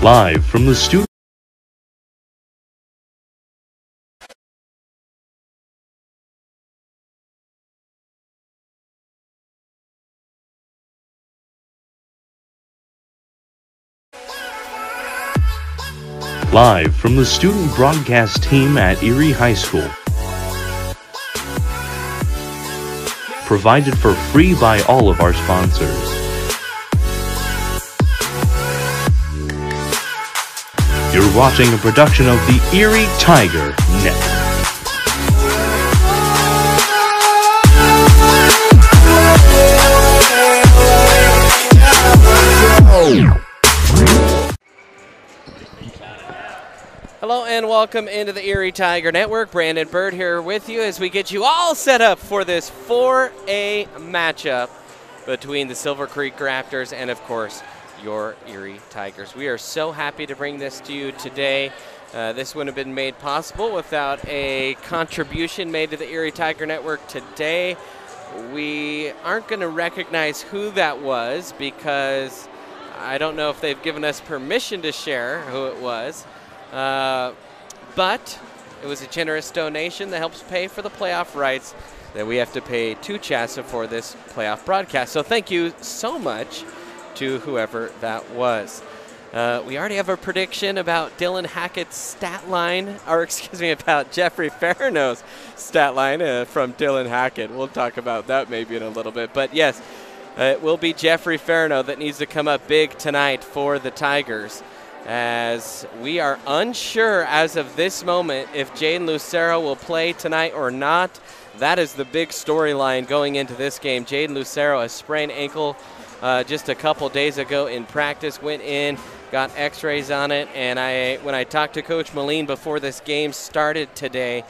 Live from the studio. Live from the student broadcast team at Erie High School. Provided for free by all of our sponsors. You're watching a production of the Erie Tiger Network. Hello and welcome into the Erie Tiger Network. Brandon Bird here with you as we get you all set up for this 4A matchup between the Silver Creek Raptors and, of course, your Erie Tigers. We are so happy to bring this to you today. This wouldn't have been made possible without a contribution made to the Erie Tiger Network today. We aren't going to recognize who that was because I don't know if they've given us permission to share who it was. But it was a generous donation that helps pay for the playoff rights that we have to pay to CHSAA for this playoff broadcast. So thank you so much to whoever that was. We already have a prediction about Dylan Hackett's stat line, or excuse me, about Jeffrey Farino's stat line from Dylan Hackett. We'll talk about that maybe in a little bit. But yes, it will be Jeffrey Farino that needs to come up big tonight for the Tigers, as we are unsure as of this moment if Jaden Lucero will play tonight or not. That is the big storyline going into this game. Jaden Lucero, a sprained ankle just a couple days ago in practice, went in, got x-rays on it, and when I talked to Coach Moline before this game started today,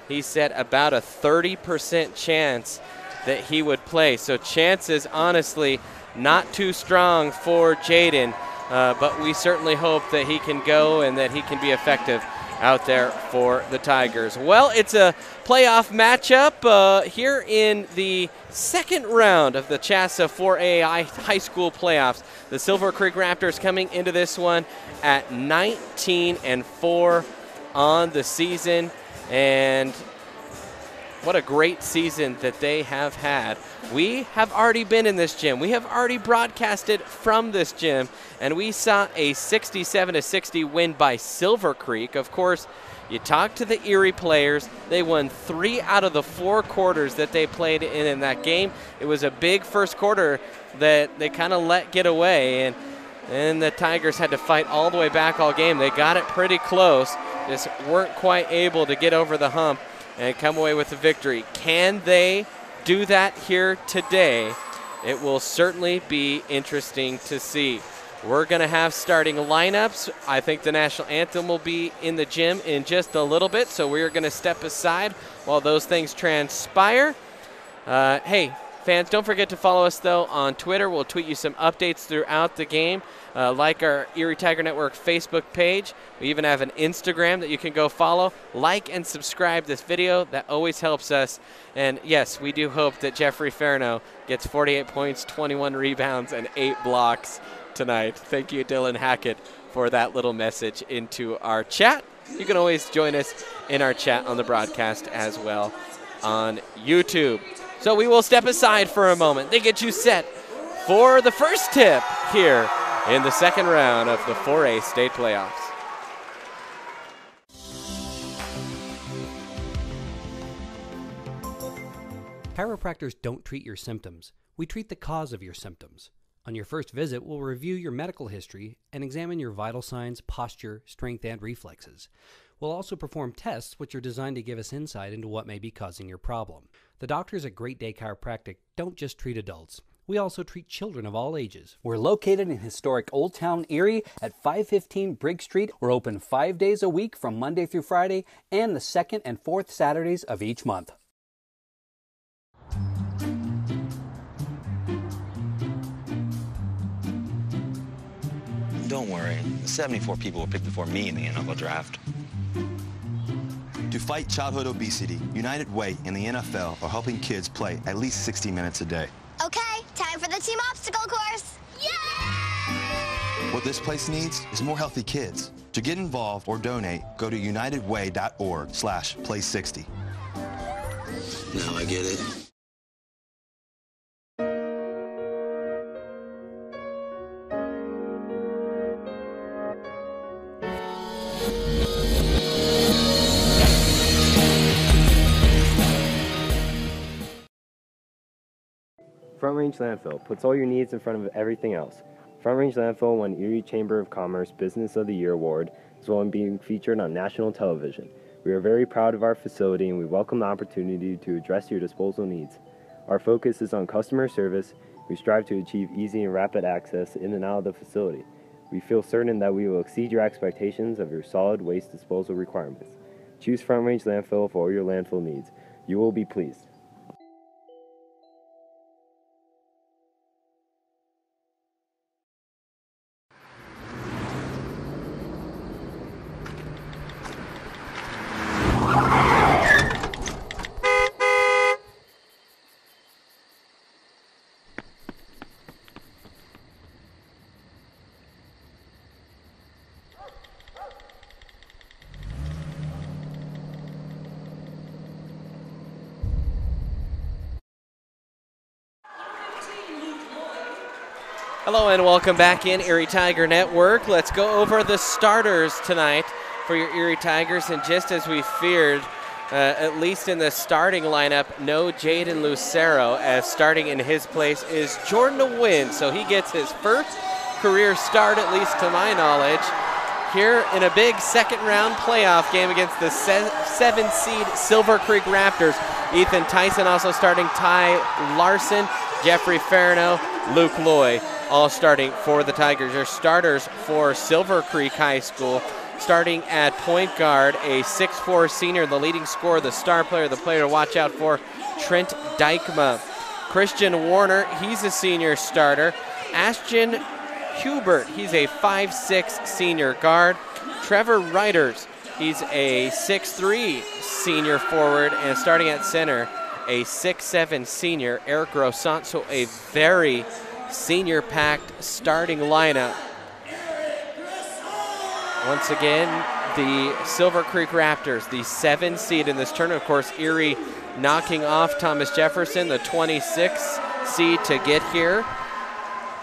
he said about a 30% chance that he would play. So chances, honestly, not too strong for Jaden. But we certainly hope that he can go and that he can be effective out there for the Tigers. Well, it's a playoff matchup here in the second round of the CHSAA 4A high school playoffs. The Silver Creek Raptors coming into this one at 19-4 on the season, and what a great season that they have had. We have already been in this gym. We have already broadcasted from this gym, and we saw a 67-60 win by Silver Creek. Of course, you talk to the Erie players. They won 3 out of the 4 quarters that they played in that game. It was a big first quarter that they kind of let get away, and the Tigers had to fight all the way back all game. They got it pretty close, just weren't quite able to get over the hump and come away with the victory. Can they do that here today? It will certainly be interesting to see. We're going to have starting lineups. I think the national anthem will be in the gym in just a little bit, so we're going to step aside while those things transpire. Hey, fans, don't forget to follow us, though, on Twitter. We'll tweet you some updates throughout the game, like our Erie Tiger Network Facebook page. We even have an Instagram that you can go follow. Like and subscribe this video. That always helps us. And, yes, we do hope that Jeffrey Farino gets 48 points, 21 rebounds, and 8 blocks tonight. Thank you, Dylan Hackett, for that little message into our chat. You can always join us in our chat on the broadcast as well on YouTube. So we will step aside for a moment. They get you set for the first tip here in the second round of the 4A state playoffs. Chiropractors don't treat your symptoms. We treat the cause of your symptoms. On your first visit, we'll review your medical history and examine your vital signs, posture, strength, and reflexes. We'll also perform tests which are designed to give us insight into what may be causing your problem. The doctors at Great Day Chiropractic don't just treat adults. We also treat children of all ages. We're located in historic Old Town Erie at 515 Briggs Street. We're open 5 days a week from Monday through Friday and the second and fourth Saturdays of each month. Don't worry, 74 people were picked before me in the NFL draft. To fight childhood obesity, United Way and the NFL are helping kids play at least 60 minutes a day. Okay, time for the team obstacle course. Yay! What this place needs is more healthy kids. To get involved or donate, go to unitedway.org/play60. Now I get it. Front Range Landfill puts all your needs in front of everything else. Front Range Landfill won Erie Chamber of Commerce Business of the Year Award, as well as being featured on national television. We are very proud of our facility and we welcome the opportunity to address your disposal needs. Our focus is on customer service. We strive to achieve easy and rapid access in and out of the facility. We feel certain that we will exceed your expectations of your solid waste disposal requirements. Choose Front Range Landfill for all your landfill needs. You will be pleased. Hello and welcome back in Erie Tiger Network. Let's go over the starters tonight for your Erie Tigers. And just as we feared, at least in the starting lineup, no Jaden Lucero, as starting in his place is Jordan DeWin. So he gets his first career start, at least to my knowledge, here in a big second round playoff game against the 7 seed Silver Creek Raptors. Ethan Tyson also starting, Ty Larson, Jeffrey Farino, Luke Loy, all starting for the Tigers. Your starters for Silver Creek High School, starting at point guard, a 6'4 senior, the leading scorer, the star player, the player to watch out for, Trent Dykema. Christian Warner, he's a senior starter. Ashton Hubert, he's a 5'6 senior guard. Trevor Reiters, he's a 6'3 senior forward, and starting at center, a 6'7 senior, Eric Grossant. So a very senior-packed starting lineup. Once again, the Silver Creek Raptors, the 7 seed in this tournament. Of course, Erie knocking off Thomas Jefferson, the 26 seed, to get here.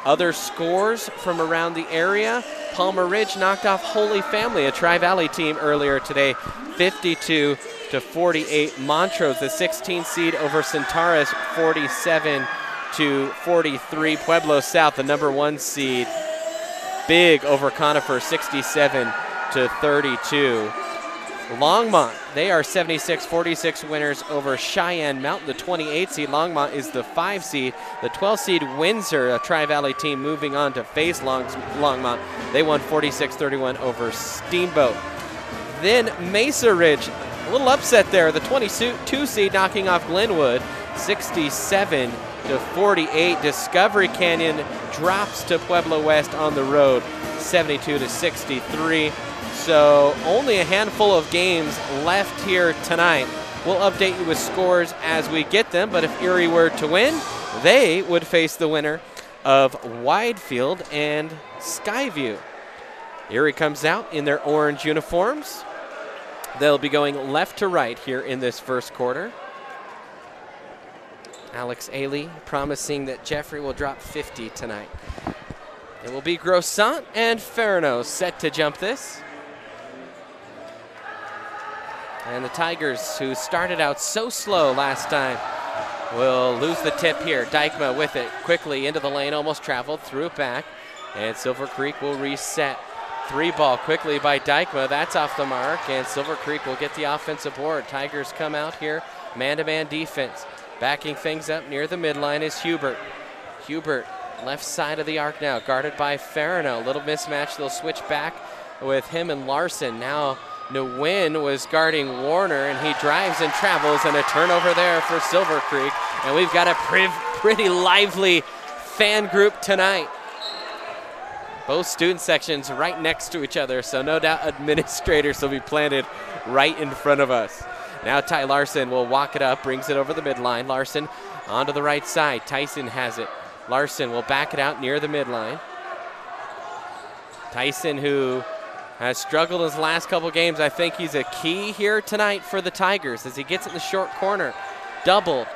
Other scores from around the area: Palmer Ridge knocked off Holy Family, a Tri-Valley team, earlier today, 52-48. Montrose, the 16 seed, over Centaurus, 47-43. Pueblo South, the number 1 seed, big over Conifer, 67-32. Longmont, they are 76-46 winners over Cheyenne Mountain, the 28 seed. Longmont is the 5 seed. The 12 seed Windsor, a Tri-Valley team, moving on to face Longmont. They won 46-31 over Steamboat. Then Mesa Ridge, a little upset there. The 22 seed knocking off Glenwood, 67-48. Discovery Canyon drops to Pueblo West on the road, 72-63. So only a handful of games left here tonight. We'll update you with scores as we get them, but if Erie were to win, they would face the winner of Widefield and Skyview. Erie comes out in their orange uniforms. They'll be going left to right here in this first quarter. Alex Ailey promising that Jeffrey will drop 50 tonight. It will be Grossant and Farino set to jump this. And the Tigers, who started out so slow last time, will lose the tip here. Dykema with it quickly into the lane, almost traveled, threw it back, and Silver Creek will reset. 3 ball quickly by Dykema. That's off the mark, and Silver Creek will get the offensive board. Tigers come out here, man-to-man defense. Backing things up near the midline is Hubert. Hubert, left side of the arc now, guarded by Farino. A little mismatch. They'll switch back with him and Larson. Now Nguyen was guarding Warner, and he drives and travels, and a turnover there for Silver Creek. And we've got a pretty lively fan group tonight. Both student sections right next to each other, so no doubt administrators will be planted right in front of us. Now Ty Larson will walk it up, brings it over the midline. Larson onto the right side. Tyson has it. Larson will back it out near the midline. Tyson, who has struggled his last couple games, I think he's a key here tonight for the Tigers as he gets it in the short corner. Doubled.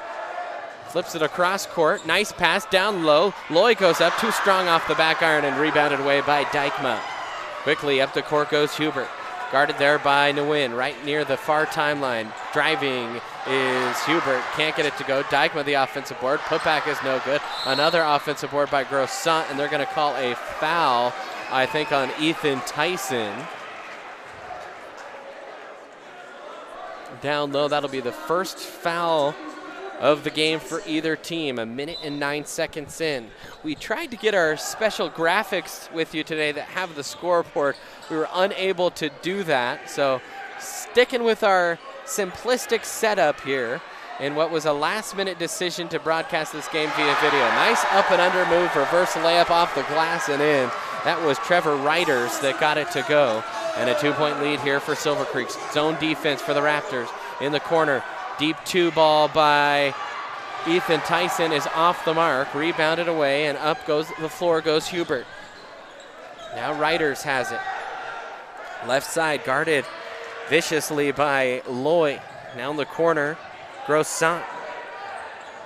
Flips it across court. Nice pass down low. Loy goes up, too strong off the back iron and rebounded away by Dykma. Quickly up the court goes Hubert. Guarded there by Nguyen, right near the far timeline. Driving is Hubert, can't get it to go. Dykma, the offensive board. Putback is no good. Another offensive board by Grossant, and they're going to call a foul, I think, on Ethan Tyson. Down low, that'll be the first foul of the game for either team, 1 minute and 9 seconds in. We tried to get our special graphics with you today that have the scoreboard. We were unable to do that, so sticking with our simplistic setup here in what was a last-minute decision to broadcast this game via video. Nice up and under move, reverse layup off the glass and in. That was Trevor Reiters that got it to go. And a 2-point lead here for Silver Creek. Zone defense for the Raptors in the corner. Deep 2 ball by Ethan Tyson is off the mark, rebounded away, and up goes the floor goes Hubert. Now Reiters has it. Left side guarded viciously by Loy. Now in the corner, Grossant.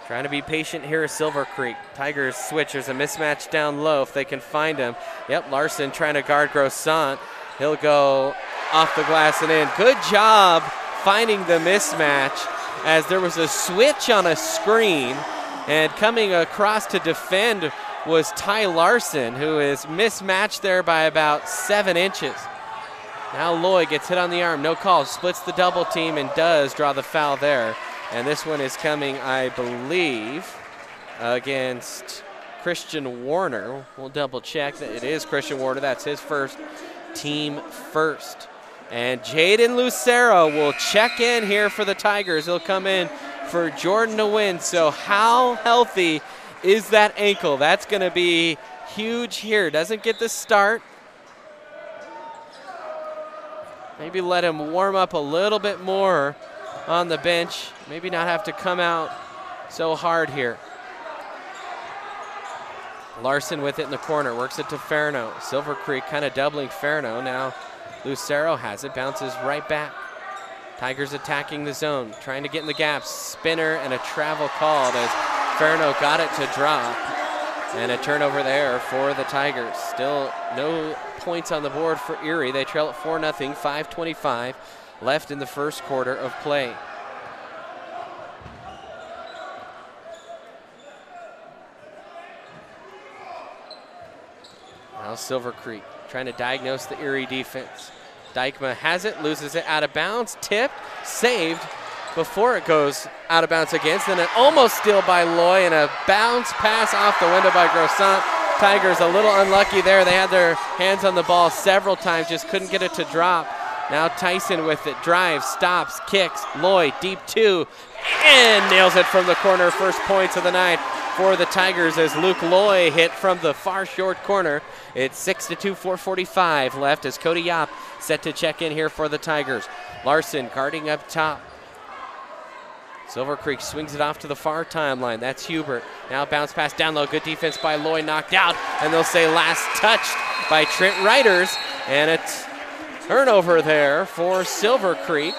Trying to be patient here is Silver Creek. Tigers switch, there's a mismatch down low if they can find him. Yep, Larson trying to guard Grossant. He'll go off the glass and in. Good job finding the mismatch, as there was a switch on a screen, and coming across to defend was Ty Larson, who is mismatched there by about 7 inches. Now Loy gets hit on the arm, no call, splits the double team and does draw the foul there. And this one is coming, I believe, against Christian Warner. We'll double check that it is Christian Warner. That's his first, team first. And Jaden Lucero will check in here for the Tigers. He'll come in for Jordan to win. So how healthy is that ankle? That's going to be huge here. Doesn't get the start. Maybe let him warm up a little bit more on the bench. Maybe not have to come out so hard here. Larson with it in the corner. Works it to Ferno. Silver Creek kind of doubling Ferno. Now Lucero has it, bounces right back. Tigers attacking the zone, trying to get in the gaps. Spinner and a travel called as Ferno got it to drop. And a turnover there for the Tigers. Still no points on the board for Erie. They trail at 4-0, 5:25 left in the first quarter of play. Now Silver Creek trying to diagnose the Erie defense. Dykma has it, loses it out of bounds, tipped, saved before it goes out of bounds again. Then an almost steal by Loy and a bounce pass off the window by Grossant. Tigers a little unlucky there. They had their hands on the ball several times, just couldn't get it to drop. Now Tyson with it, drives, stops, kicks. Loy, deep 2, and nails it from the corner. First points of the night for the Tigers as Luke Loy hit from the far short corner. It's 6-2, 4:45 left as Cody Yop set to check in here for the Tigers. Larson guarding up top. Silver Creek swings it off to the far timeline. That's Hubert. Now bounce pass down low. Good defense by Loy, knocked out. And they'll say last touched by Trent Reiters. And a turnover there for Silver Creek.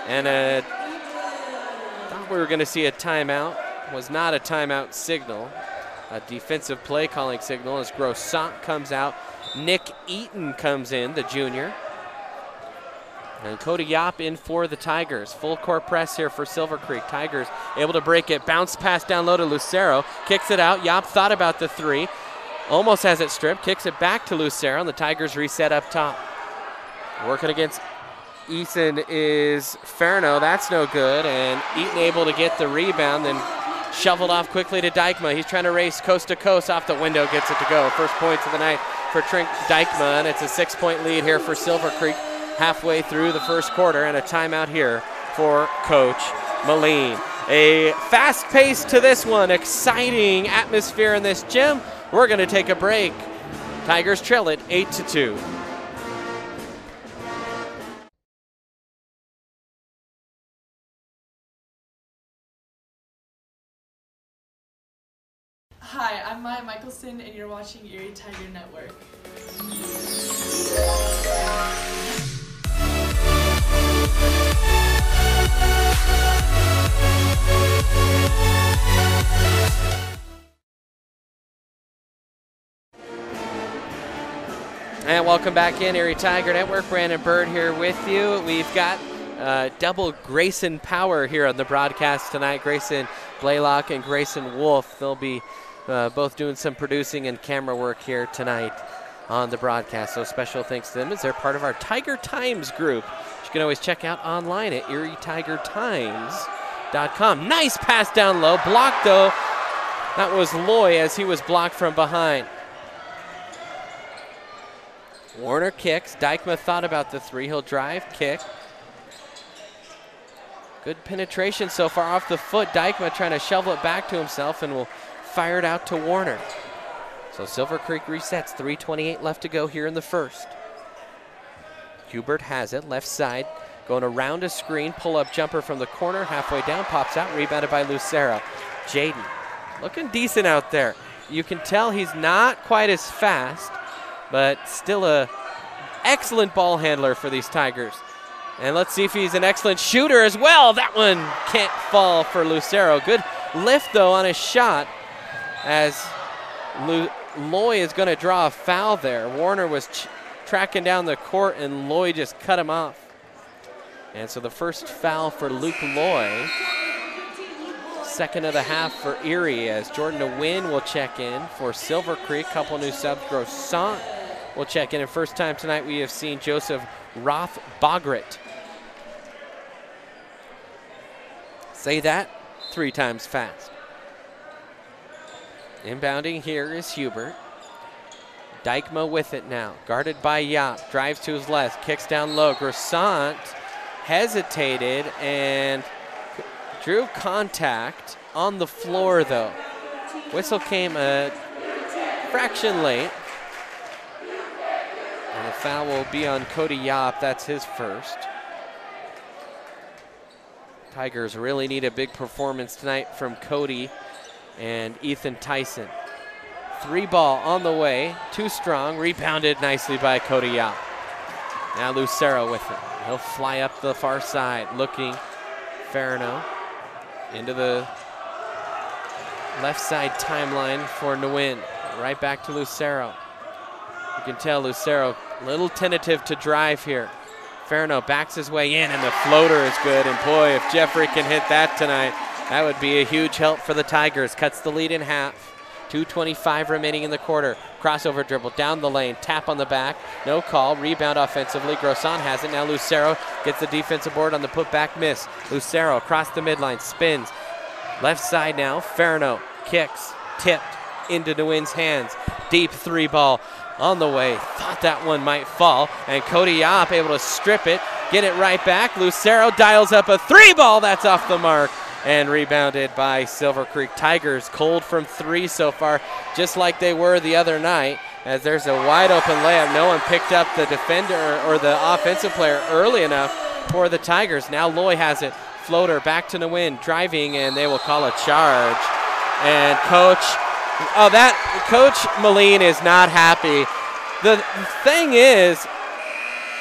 And thought we were going to see a timeout. Was not a timeout signal. A defensive play calling signal as Grossant comes out. Nick Eaton comes in, the junior. And Cody Yop in for the Tigers. Full court press here for Silver Creek. Tigers able to break it. Bounce pass down low to Lucero. Kicks it out. Yop thought about the 3. Almost has it stripped. Kicks it back to Lucero. And the Tigers reset up top. Working against Eason is Ferno. That's no good. And Eaton able to get the rebound. Then shoveled off quickly to Dykma. He's trying to race coast to coast off the window. Gets it to go. First points of the night for Trent Dykma. And it's a 6-point lead here for Silver Creek halfway through the first quarter, and a timeout here for Coach Moline. A fast pace to this one, exciting atmosphere in this gym. We're going to take a break. Tigers trail it 8-2. Hi, I'm Maya Michelson, and you're watching Erie Tiger Network. And welcome back in, Erie Tiger Network. Brandon Bird here with you. We've got double Grayson power here on the broadcast tonight. Grayson Blaylock and Grayson Wolf. They'll be both doing some producing and camera work here tonight on the broadcast. So special thanks to them as they're part of our Tiger Times group, which you can always check out online at erietigertimes.com. Nice pass down low. Blocked, though. That was Loy as he was blocked from behind. Warner kicks. Dykma thought about the three. He'll drive, kick. Good penetration so far off the foot. Dykma trying to shovel it back to himself and will fire it out to Warner. So Silver Creek resets. 3:28 left to go here in the first. Hubert has it. Left side. Going around a screen. Pull-up jumper from the corner. Halfway down. Pops out. Rebounded by Lucero. Jaden looking decent out there. You can tell he's not quite as fast, but still a excellent ball handler for these Tigers. And let's see if he's an excellent shooter as well. That one can't fall for Lucero. Good lift, though, on his shot as Loy is going to draw a foul there. Warner was tracking down the court, and Loy just cut him off. And so the first foul for Luke Loy. Second of the half for Erie as Jordan DeWin will check in for Silver Creek. Couple new subs. Grossant will check in. And first time tonight we have seen Joseph Roth-Bogret. Say that 3 times fast. Inbounding here is Hubert. Dykma with it now. Guarded by Yop. Drives to his left. Kicks down low. Grossant hesitated and drew contact on the floor, though. Whistle came a fraction late. And the foul will be on Cody Yop. That's his first. Tigers really need a big performance tonight from Cody and Ethan Tyson. 3 ball on the way. Too strong. Rebounded nicely by Cody Yop. Now Lucero with it. He'll fly up the far side. Looking. Farino into the left side timeline for Nguyen. Right back to Lucero. You can tell Lucero a little tentative to drive here. Farino backs his way in, and the floater is good. And boy, if Jeffrey can hit that tonight, that would be a huge help for the Tigers. Cuts the lead in half. 2:25 remaining in the quarter. Crossover dribble down the lane. Tap on the back. No call. Rebound offensively. Grossant has it. Now Lucero gets the defensive board on the putback miss. Lucero across the midline. Spins. Left side now. Farino kicks. Tipped into Nguyen's hands. Deep 3 ball on the way. Thought that one might fall. And Cody Yop able to strip it. Get it right back. Lucero dials up a 3 ball. That's off the mark. And rebounded by Silver Creek. Tigers cold from 3 so far, just like they were the other night, as there's a wide open layup. No one picked up the defender or the offensive player early enough for the Tigers. Now Loy has it. Floater back to Nguyen, driving, and they will call a charge. And Coach Moline is not happy. The thing is,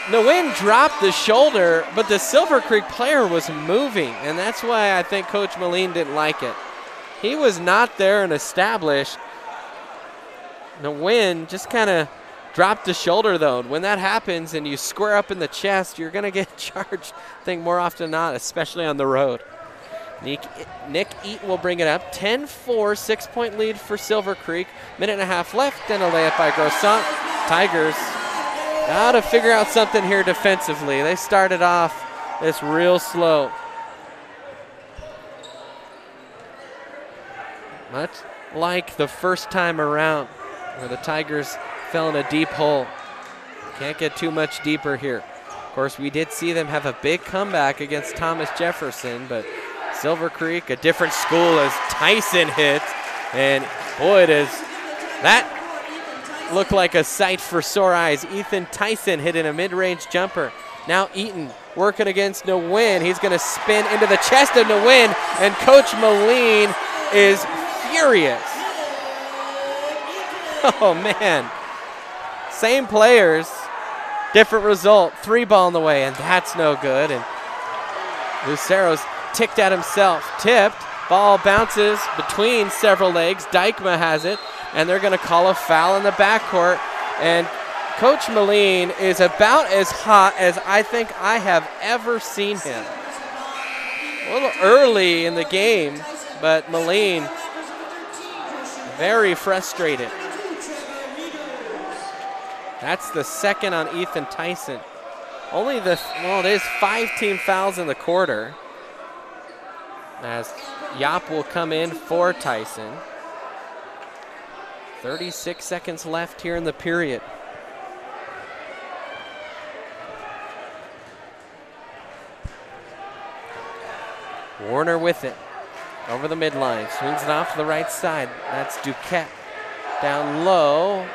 Nguyen dropped the shoulder, but the Silver Creek player was moving, and that's why I think Coach Moline didn't like it. He was not there and established. Nguyen just kind of dropped the shoulder, though. When that happens and you square up in the chest, you're going to get charged, I think, more often than not, especially on the road. Nick Eaton will bring it up. 10-4, 6-point lead for Silver Creek. Minute and a half left, and a layup by Grossant. Tigers got to figure out something here defensively. They started off this real slow. Much like the first time around where the Tigers fell in a deep hole. Can't get too much deeper here. Of course, we did see them have a big comeback against Thomas Jefferson, but Silver Creek, a different school as Tyson hits. And boy, does that look like a sight for sore eyes. Ethan Tyson hitting a mid-range jumper. Now Eaton working against Nguyen. He's going to spin into the chest of Nguyen, and Coach Moline is furious. Oh, man. Same players, different result. 3 ball in the way, and that's no good. And Lucero's ticked at himself. Tipped. Ball bounces between several legs. Dykma has it, and they're going to call a foul in the backcourt. And Coach Moline is about as hot as I think I have ever seen him. A little early in the game, but Moline very frustrated. That's the second on Ethan Tyson. Only it is 5 team fouls in the quarter, as Yop will come in for Tyson. 36 seconds left here in the period. Warner with it. Over the midline. Swings it off to the right side. That's Duquette. Down low.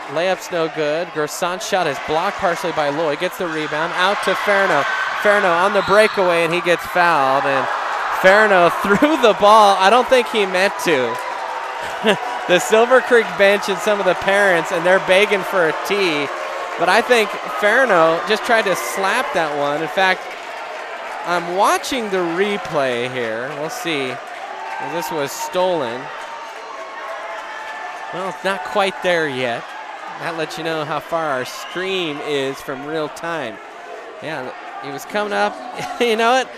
Layup's no good. Grossant's shot is blocked partially by Lloyd. Gets the rebound. Out to Ferno. Ferno on the breakaway, and he gets fouled. And Ferno threw the ball. I don't think he meant to. The Silver Creek bench and some of the parents, and they're begging for a tee. But I think Ferno just tried to slap that one. In fact, I'm watching the replay here. We'll see. This was stolen. Well, it's not quite there yet. That lets you know how far our stream is from real time. Yeah, he was coming up. You know what?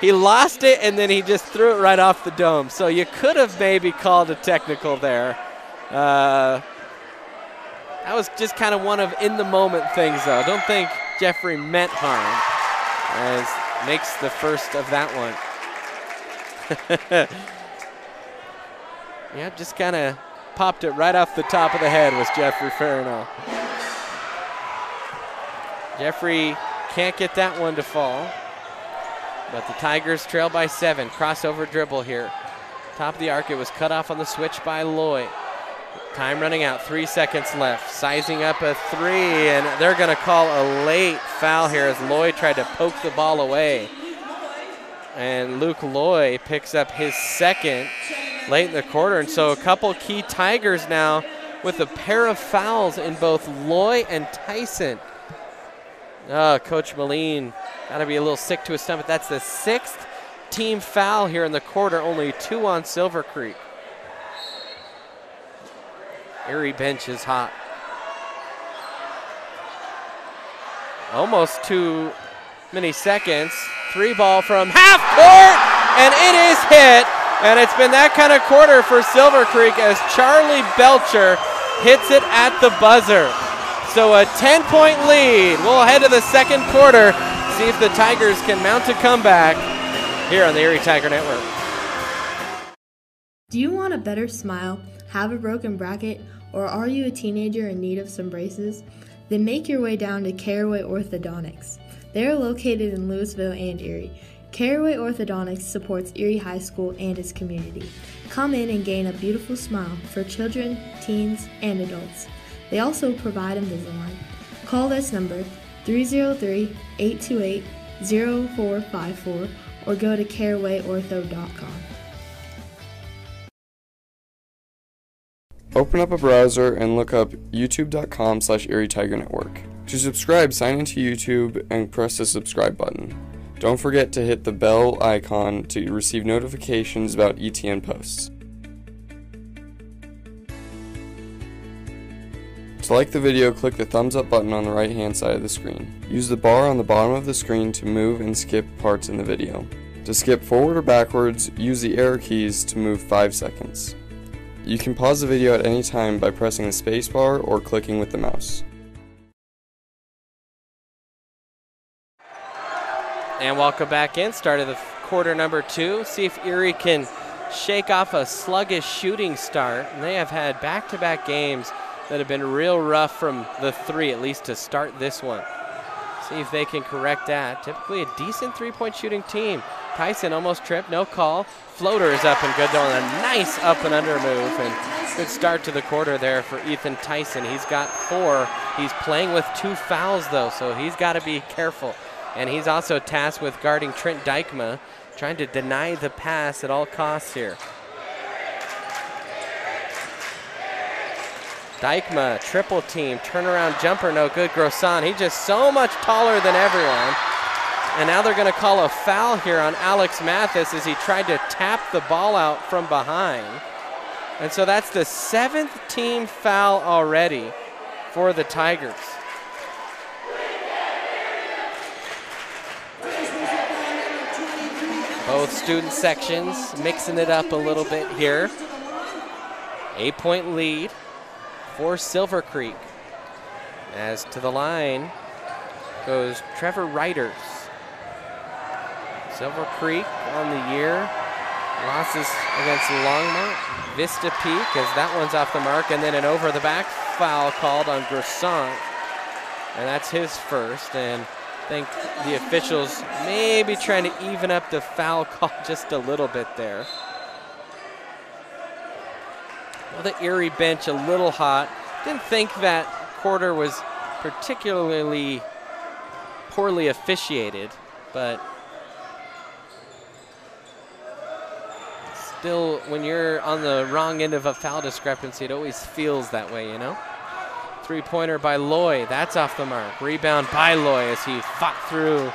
He lost it, and then he just threw it right off the dome. So you could have maybe called a technical there. That was just kind of one of in-the-moment things, though. I don't think Jeffrey meant harm, as makes the first of that one. Yeah, just kind of popped it right off the top of the head was Jeffrey Ferno. Jeffrey can't get that one to fall. But the Tigers trail by 7. Crossover dribble here. Top of the arc, it was cut off on the switch by Lloyd. Time running out, 3 seconds left. Sizing up a 3, and they're going to call a late foul here as Lloyd tried to poke the ball away. And Luke Lloyd picks up his second late in the quarter. And so a couple key Tigers now with a pair of fouls in both Lloyd and Tyson. Coach Moline got to be a little sick to his stomach. That's the 6th team foul here in the quarter, only 2 on Silver Creek. Erie bench is hot. Almost too many seconds. 3 ball from half court, and it is hit. And it's been that kind of quarter for Silver Creek as Charlie Belcher hits it at the buzzer. So a 10-point lead. We'll head to the second quarter, see if the Tigers can mount a comeback here on the Erie Tiger Network. Do you want a better smile, have a broken bracket, or are you a teenager in need of some braces? Then make your way down to Caraway Orthodontics. They are located in Louisville and Erie. Caraway Orthodontics supports Erie High School and its community. Come in and gain a beautiful smile for children, teens, and adults. They also provide Invisalign. Call this number 303-828-0454 or go to carawayortho.com. Open up a browser and look up youtube.com/Erie Tiger Network. To subscribe, sign into YouTube and press the subscribe button. Don't forget to hit the bell icon to receive notifications about ETN posts. To like the video, click the thumbs up button on the right hand side of the screen. Use the bar on the bottom of the screen to move and skip parts in the video. To skip forward or backwards, use the arrow keys to move 5 seconds. You can pause the video at any time by pressing the spacebar or clicking with the mouse. And welcome back in. Start of the quarter number 2. See if Erie can shake off a sluggish shooting start. And they have had back-to-back games that have been real rough from the 3, at least to start this one. See if they can correct that. Typically a decent three-point shooting team. Tyson almost tripped, no call. Floater is up and good though, and a nice up and under move. And good start to the quarter there for Ethan Tyson. He's got 4. He's playing with 2 fouls though, so he's got to be careful. And he's also tasked with guarding Trent Dykema, trying to deny the pass at all costs here. Dykema, triple team, turnaround jumper, no good. Grossant, he's just so much taller than everyone. And now they're going to call a foul here on Alex Mathis as he tried to tap the ball out from behind. And so that's the 7th team foul already for the Tigers. Both student sections mixing it up a little bit here. 8-point lead for Silver Creek. As to the line goes Trevor Reiters. Silver Creek on the year. Losses against Longmont. Vista Peak as that one's off the mark, and then an over-the-back foul called on Grissant. And that's his first, and I think the officials may be trying to even up the foul call just a little bit there. Well, the Erie bench a little hot. Didn't think that quarter was particularly poorly officiated, but still, when you're on the wrong end of a foul discrepancy, it always feels that way, you know? Three-pointer by Loy, that's off the mark. Rebound by Loy as he fought through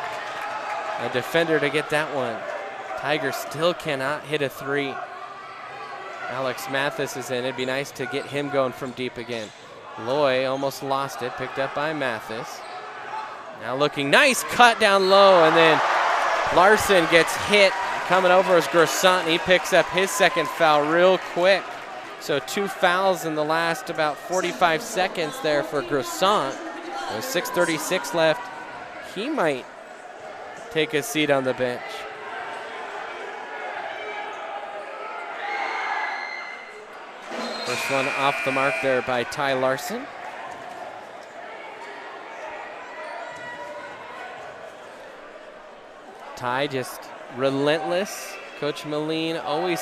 a defender to get that one. Tigers still cannot hit a three. Alex Mathis is in. It'd be nice to get him going from deep again. Loy almost lost it, picked up by Mathis. Now looking nice, cut down low, and then Larson gets hit. Coming over is Grissant, and he picks up his second foul real quick. So 2 fouls in the last about 45 seconds there for Grissant. There's 6:36 left. He might take a seat on the bench. First one off the mark there by Ty Larson. Ty just relentless. Coach Moline always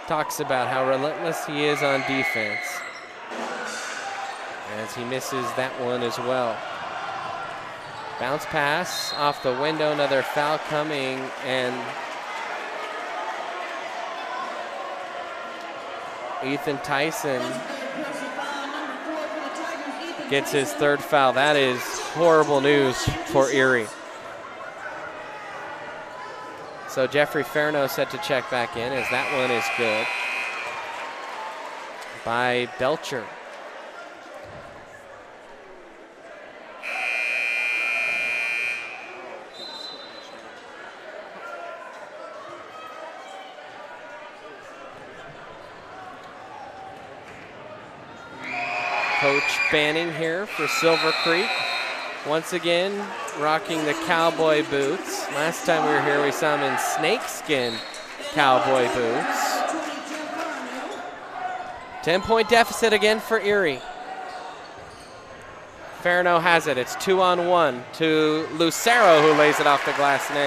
talks about how relentless he is on defense, as he misses that one as well. Bounce pass off the window, another foul coming, and Ethan Tyson gets his third foul. That is horrible news for Erie. So Jeffrey Ferno set to check back in, as that one is good by Belcher. Coach Banning here for Silver Creek. Once again, rocking the cowboy boots. Last time we were here, we saw him in snakeskin cowboy boots. 10-point deficit again for Erie. Ferno has it. It's 2-on-1 to Lucero, who lays it off the glass and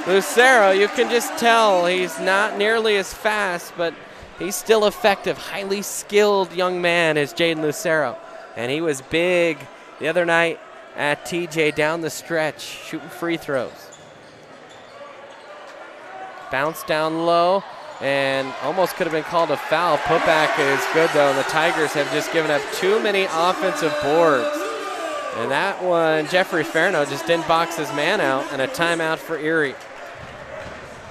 in. Lucero, you can just tell he's not nearly as fast, but he's still effective. Highly skilled young man is Jaden Lucero. And he was big the other night at TJ down the stretch, shooting free throws. Bounce down low, and almost could have been called a foul. Putback is good, though, and the Tigers have just given up too many offensive boards. And that one, Jeffrey Ferno just didn't box his man out, and a timeout for Erie.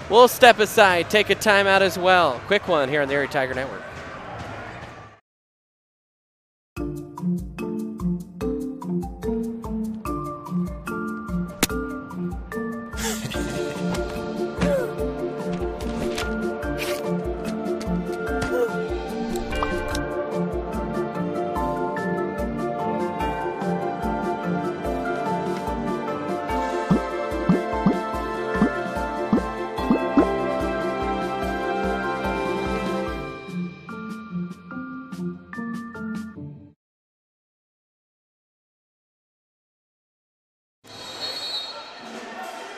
We'll step aside, take a timeout as well. Quick one here on the Erie Tiger Network.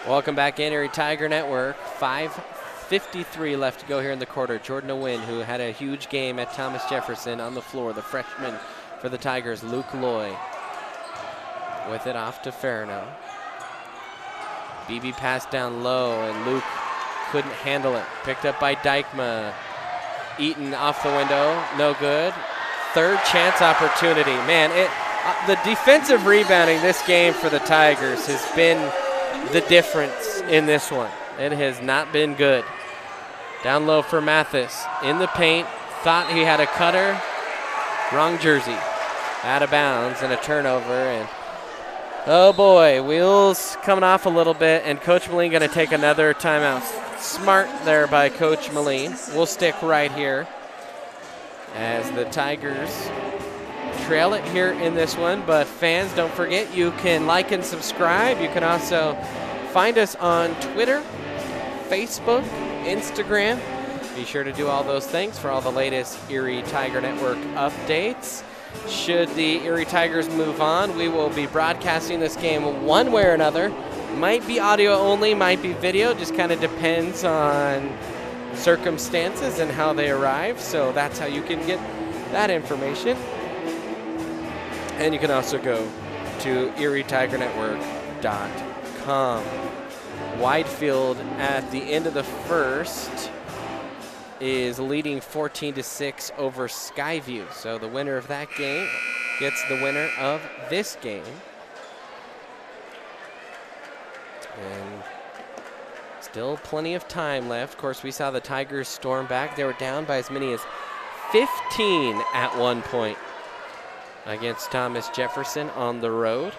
Welcome back in, Erie Tiger Network. 5:53 left to go here in the quarter. Jordan Nguyen, who had a huge game at Thomas Jefferson, on the floor. The freshman for the Tigers, Luke Loy, with it off to Ferno. BB passed down low, and Luke couldn't handle it. Picked up by Dykma. Eaton off the window, no good. Third chance opportunity. Man, the defensive rebounding this game for the Tigers has been the difference in this one. It has not been good. Down low for Mathis. In the paint. Thought he had a cutter. Wrong jersey. Out of bounds and a turnover. And Oh boy, wheels coming off a little bit, and Coach Moline going to take another timeout. Smart there by Coach Moline. We'll stick right here as the Tigers trail it here in this one. But fans, don't forget, you can like and subscribe. You can also find us on Twitter, Facebook, Instagram. Be sure to do all those things for all the latest Erie Tiger Network updates. Should the Erie Tigers move on, we will be broadcasting this game one way or another. Might be audio only, might be video, just kind of depends on circumstances and how they arrive. So that's how you can get that information. And you can also go to ErieTigerNetwork.com. Whitefield at the end of the first is leading 14-6 over Skyview. So the winner of that game gets the winner of this game. And still plenty of time left. Of course, we saw the Tigers storm back. They were down by as many as 15 at one point against Thomas Jefferson on the road.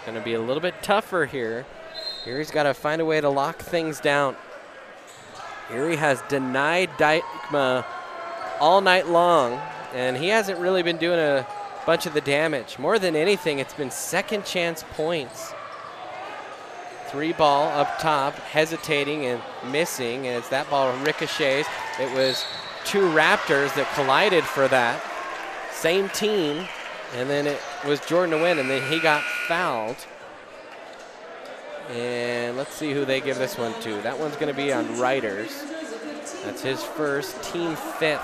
Going to be a little bit tougher here. Erie's got to find a way to lock things down. Erie has denied Dykma all night long, and he hasn't really been doing a bunch of the damage. More than anything, it's been second chance points. 3 ball up top, hesitating and missing as that ball ricochets. It was 2 Raptors that collided for that. Same team, and then it was Jordan to win, and then he got fouled. And let's see who they give this one to. That one's going to be on Riders. That's his first, team 5th.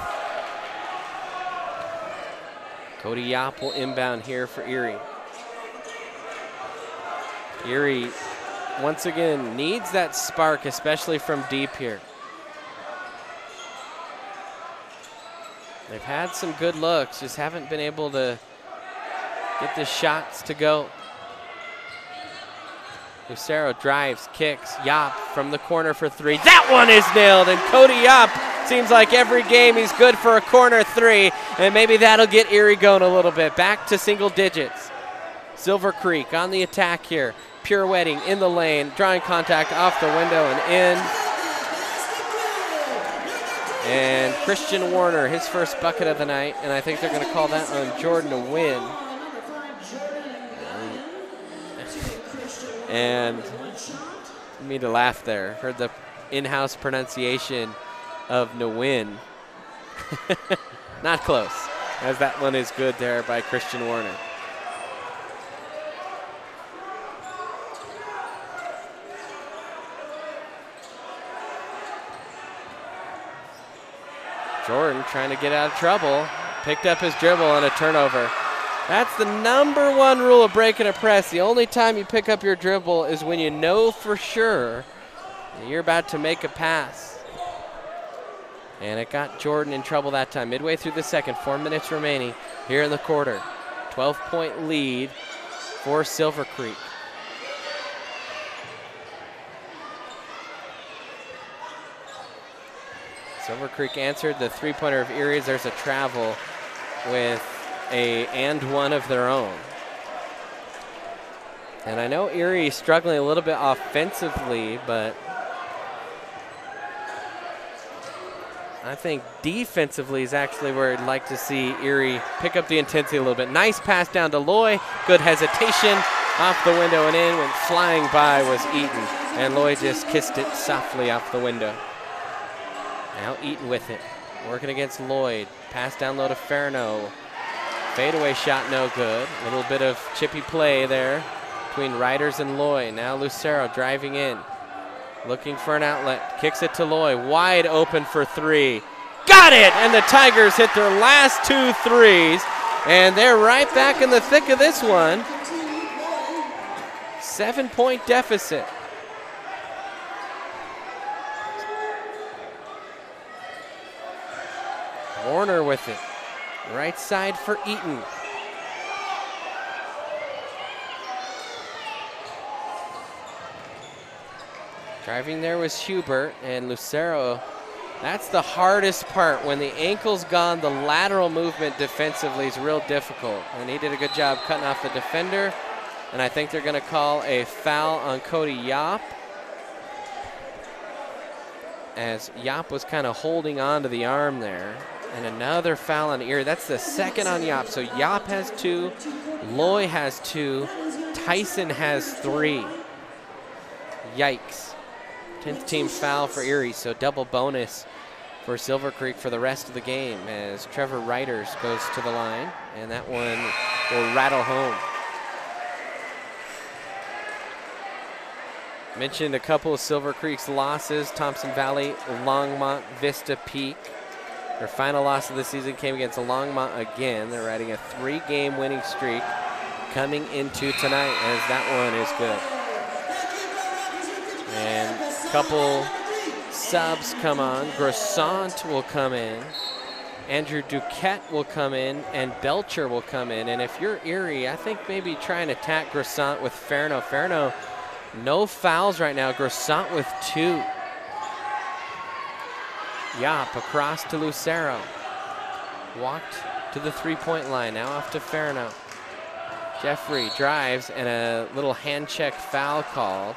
Cody Yop will inbound here for Erie. Erie, once again, needs that spark, especially from deep here. They've had some good looks, just haven't been able to get the shots to go. Lucero drives, kicks, Yop from the corner for 3. That one is nailed, and Cody Yop seems like every game he's good for a corner 3, and maybe that'll get Erie going a little bit. Back to single digits. Silver Creek on the attack here. Pirouetting in the lane, drawing contact off the window and in. And Christian Warner, his first bucket of the night, and I think they're going to call that on Jordan to win. And I mean to laugh there. Heard the in-house pronunciation of Nguyen. Not close, as that one is good there by Christian Warner. Jordan trying to get out of trouble. Picked up his dribble on a turnover. That's the #1 rule of breaking a press. The only time you pick up your dribble is when you know for sure you're about to make a pass. And it got Jordan in trouble that time. Midway through the second, 4 minutes remaining here in the quarter. 12-point lead for Silver Creek. Silver Creek answered the three-pointer of Erie's. There's a travel with a and one of their own. And I know Erie struggling a little bit offensively, but I think defensively is actually where I'd like to see Erie pick up the intensity a little bit. Nice pass down to Loy. Good hesitation. Off the window and in. Went flying by was Eaton. And Loy just kissed it softly off the window. Now Eaton with it. Working against Lloyd. Pass down low to Ferno. Fadeaway shot no good. A little bit of chippy play there between Riders and Loy. Now Lucero driving in. Looking for an outlet. Kicks it to Loy. Wide open for 3. Got it! And the Tigers hit their last 2 threes. And they're right back in the thick of this one. 7-point deficit. Warner with it. Right side for Eaton. Driving there was Hubert and Lucero. That's the hardest part. When the ankle's gone, the lateral movement defensively is real difficult. And he did a good job cutting off the defender And I think they're going to call a foul on Cody Yop, as Yop was kind of holding on to the arm there. And another foul on Erie. That's the second on Yop. So Yop has 2, Loy has 2, Tyson has 3. Yikes. 10th team foul for Erie, so double bonus for Silver Creek for the rest of the game as Trevor Reiters goes to the line, and that one will rattle home. Mentioned a couple of Silver Creek's losses: Thompson Valley, Longmont, Vista Peak. Their final loss of the season came against Longmont again. They're riding a 3-game winning streak coming into tonight, as that one is good. And a couple subs come on. Grosant will come in. Andrew Duquette will come in, and Belcher will come in. And if you're Erie, I think maybe try and attack Grosant with Ferno. Ferno, no fouls right now. Grosant with 2. Yop across to Lucero. Walked to the 3-point line. Now off to Ferno. Jeffrey drives, and a little hand check foul called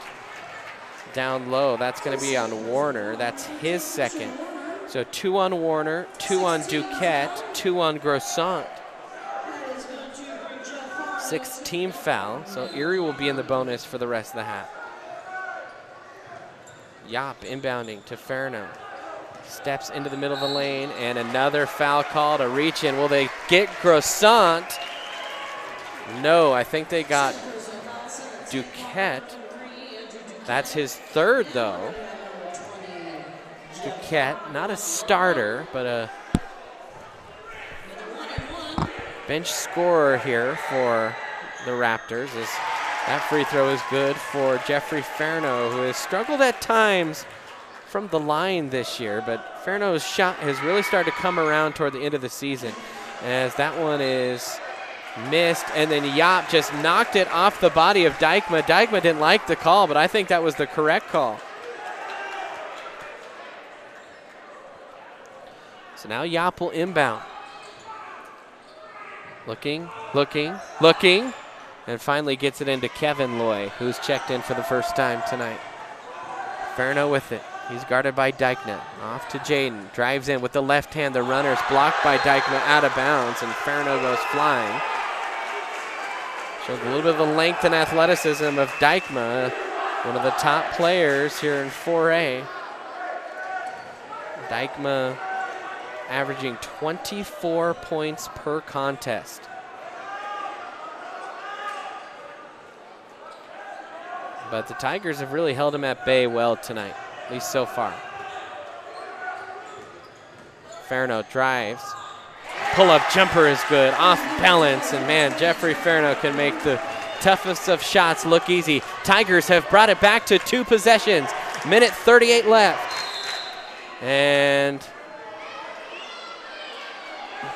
down low. That's going to be on Warner. That's his second. So 2 on Warner, 2 on Duquette, 2 on Grosant. 6th team foul. So Erie will be in the bonus for the rest of the half. Yop inbounding to Ferno. Steps into the middle of the lane, and another foul called, a reach in. Will they get Grosant? No, I think they got Duquette. That's his 3rd, though. Duquette, not a starter, but a bench scorer here for the Raptors. That free throw is good for Jeffrey Ferno, who has struggled at times from the line this year, but Ferno's shot has really started to come around toward the end of the season, as that one is missed, and then Yop just knocked it off the body of Dykma. Dykma didn't like the call, but I think that was the correct call. So now Yop will inbound. Looking, and finally gets it into Kevin Loy, who's checked in for the first time tonight. Ferno with it. He's guarded by Dykma. Off to Jaden. Drives in with the left hand. The runner's blocked by Dykma out of bounds, and Ferno goes flying. Shows a little bit of the length and athleticism of Dykma, one of the top players here in 4A. Dykma averaging 24 points per contest. But the Tigers have really held him at bay well tonight, at least so far. Ferno drives. Pull-up jumper is good, off balance, and man, Jeffrey Ferno can make the toughest of shots look easy. Tigers have brought it back to 2 possessions. Minute 38 left. And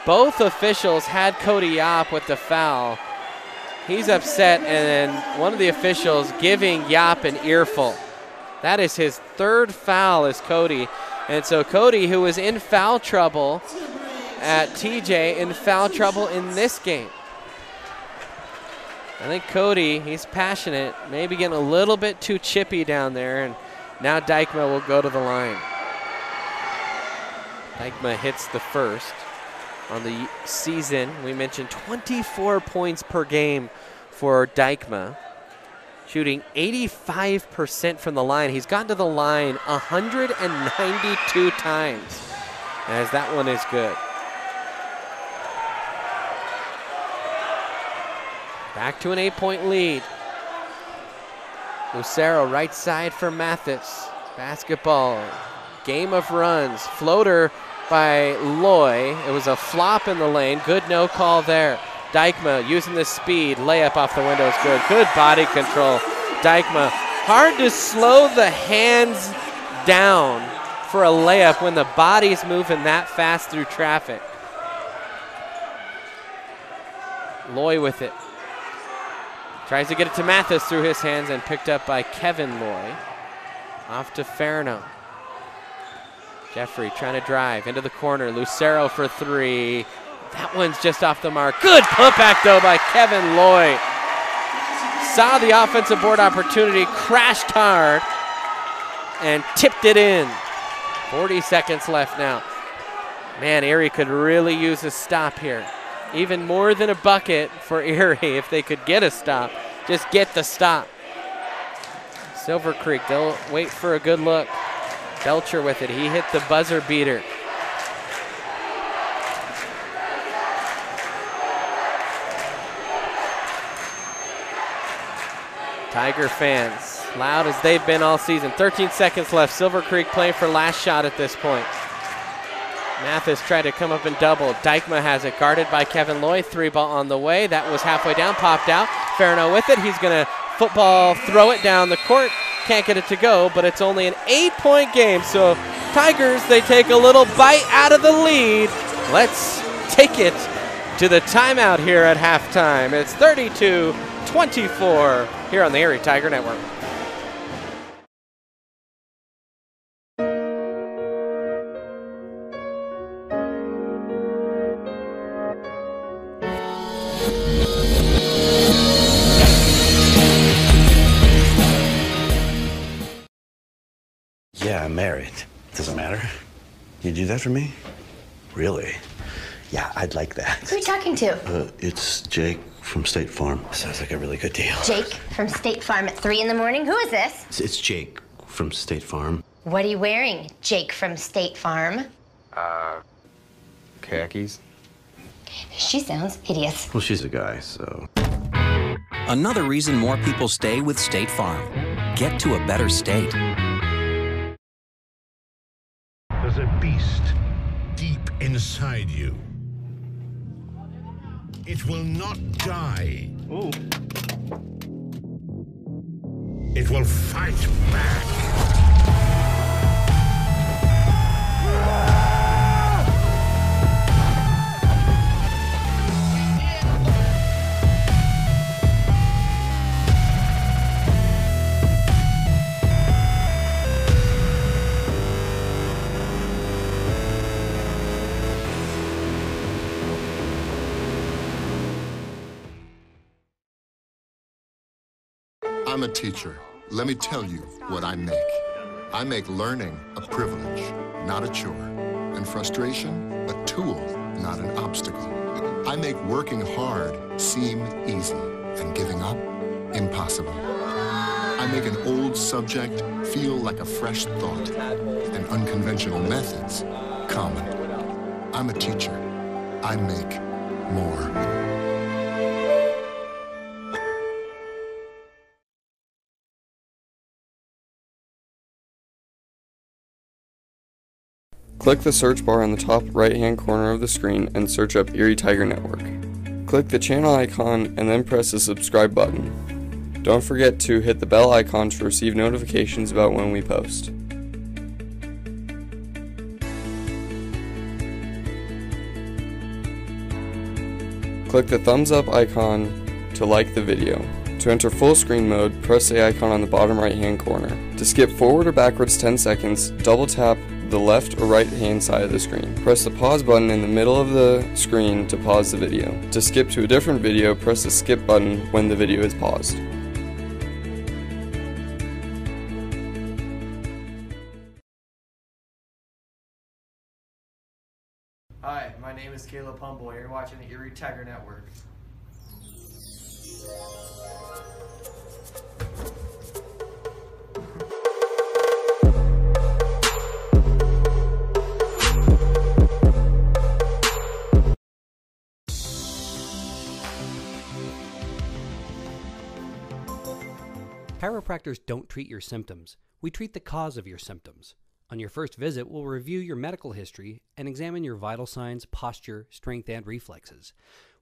both officials had Cody Yop with the foul. He's upset, and then one of the officials giving Yop an earful. That is his 3rd foul as Cody. And so Cody, who was in foul trouble at TJ, in foul trouble in this game. I think Cody, he's passionate, maybe getting a little bit too chippy down there, and now Dykma will go to the line. Dykma hits the first on the season. We mentioned 24 points per game for Dykma, shooting 85% from the line. He's gotten to the line 192 times, as that one is good. Back to an 8-point lead. Lucero right side for Mathis. Basketball, game of runs. Floater by Loy. It was a flop in the lane. Good no call there. Dykma using the speed. Layup off the window is good. Good body control. Dykma. Hard to slow the hands down for a layup when the body's moving that fast through traffic. Loy with it. Tries to get it to Mathis through his hands, and picked up by Kevin Loy. Off to Ferno. Jeffrey trying to drive into the corner. Lucero for 3. That one's just off the mark. Good putback, though, by Kevin Loy. saw the offensive board opportunity, crashed hard, and tipped it in. 40 seconds left now. Man, Erie could really use a stop here. Even more than a bucket for Erie if they could get a stop. Just get the stop. Silver Creek, they'll wait for a good look. Belcher with it. He hit the buzzer beater. Tiger fans, loud as they've been all season. 13 seconds left. Silver Creek playing for last shot at this point. Mathis tried to come up and double. Dykma has it guarded by Kevin Lloyd. 3-ball on the way. That was halfway down, popped out. Farino with it. He's going to football throw it down the court. Can't get it to go, but it's only an 8-point game. So Tigers, they take a little bite out of the lead. Let's take it to the timeout here at halftime. It's 32-24 here on the Erie Tiger Network. Yeah, I'm married. Doesn't matter. You do that for me? Really? Yeah, I'd like that. Who are you talking to? It's Jake from State Farm. Sounds like a really good deal. Jake from State Farm at 3 in the morning? Who is this? It's Jake from State Farm. What are you wearing, Jake from State Farm? Khakis. She sounds hideous. Well, she's a guy, so. Another reason more people stay with State Farm. Get to a better state. There's a beast deep inside you. It will not die. Ooh. It will fight back. I'm a teacher. Let me tell you what I make. I make learning a privilege, not a chore, and frustration a tool, not an obstacle. I make working hard seem easy and giving up impossible. I make an old subject feel like a fresh thought and unconventional methods common. I'm a teacher. I make more. Click the search bar on the top right-hand corner of the screen and search up Erie Tiger Network. Click the channel icon and then press the subscribe button. Don't forget to hit the bell icon to receive notifications about when we post. Click the thumbs up icon to like the video. To enter full screen mode, press the icon on the bottom right-hand corner. To skip forward or backwards 10 seconds, double tap the left or right hand side of the screen. Press the pause button in the middle of the screen to pause the video. To skip to a different video, press the skip button when the video is paused. Hi, my name is Caleb Humble. You're watching the Erie Tiger Network. Chiropractors don't treat your symptoms. We treat the cause of your symptoms. On your first visit, we'll review your medical history and examine your vital signs, posture, strength, and reflexes.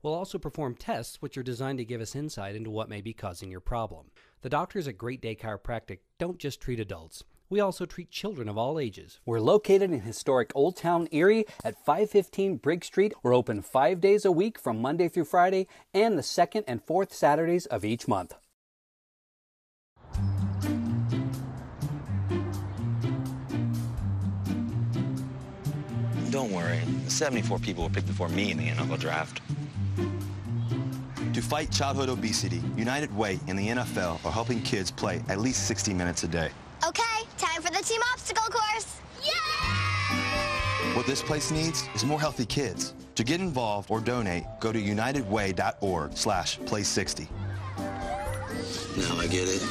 We'll also perform tests which are designed to give us insight into what may be causing your problem. The doctors at Great Day Chiropractic don't just treat adults. We also treat children of all ages. We're located in historic Old Town Erie at 515 Briggs Street. We're open 5 days a week from Monday through Friday and the second and fourth Saturdays of each month. Don't worry, 74 people were picked before me in the NFL draft. To fight childhood obesity, United Way and the NFL are helping kids play at least 60 minutes a day. Okay, time for the team obstacle course. What this place needs is more healthy kids. To get involved or donate, go to unitedway.org/play60. Now I get it.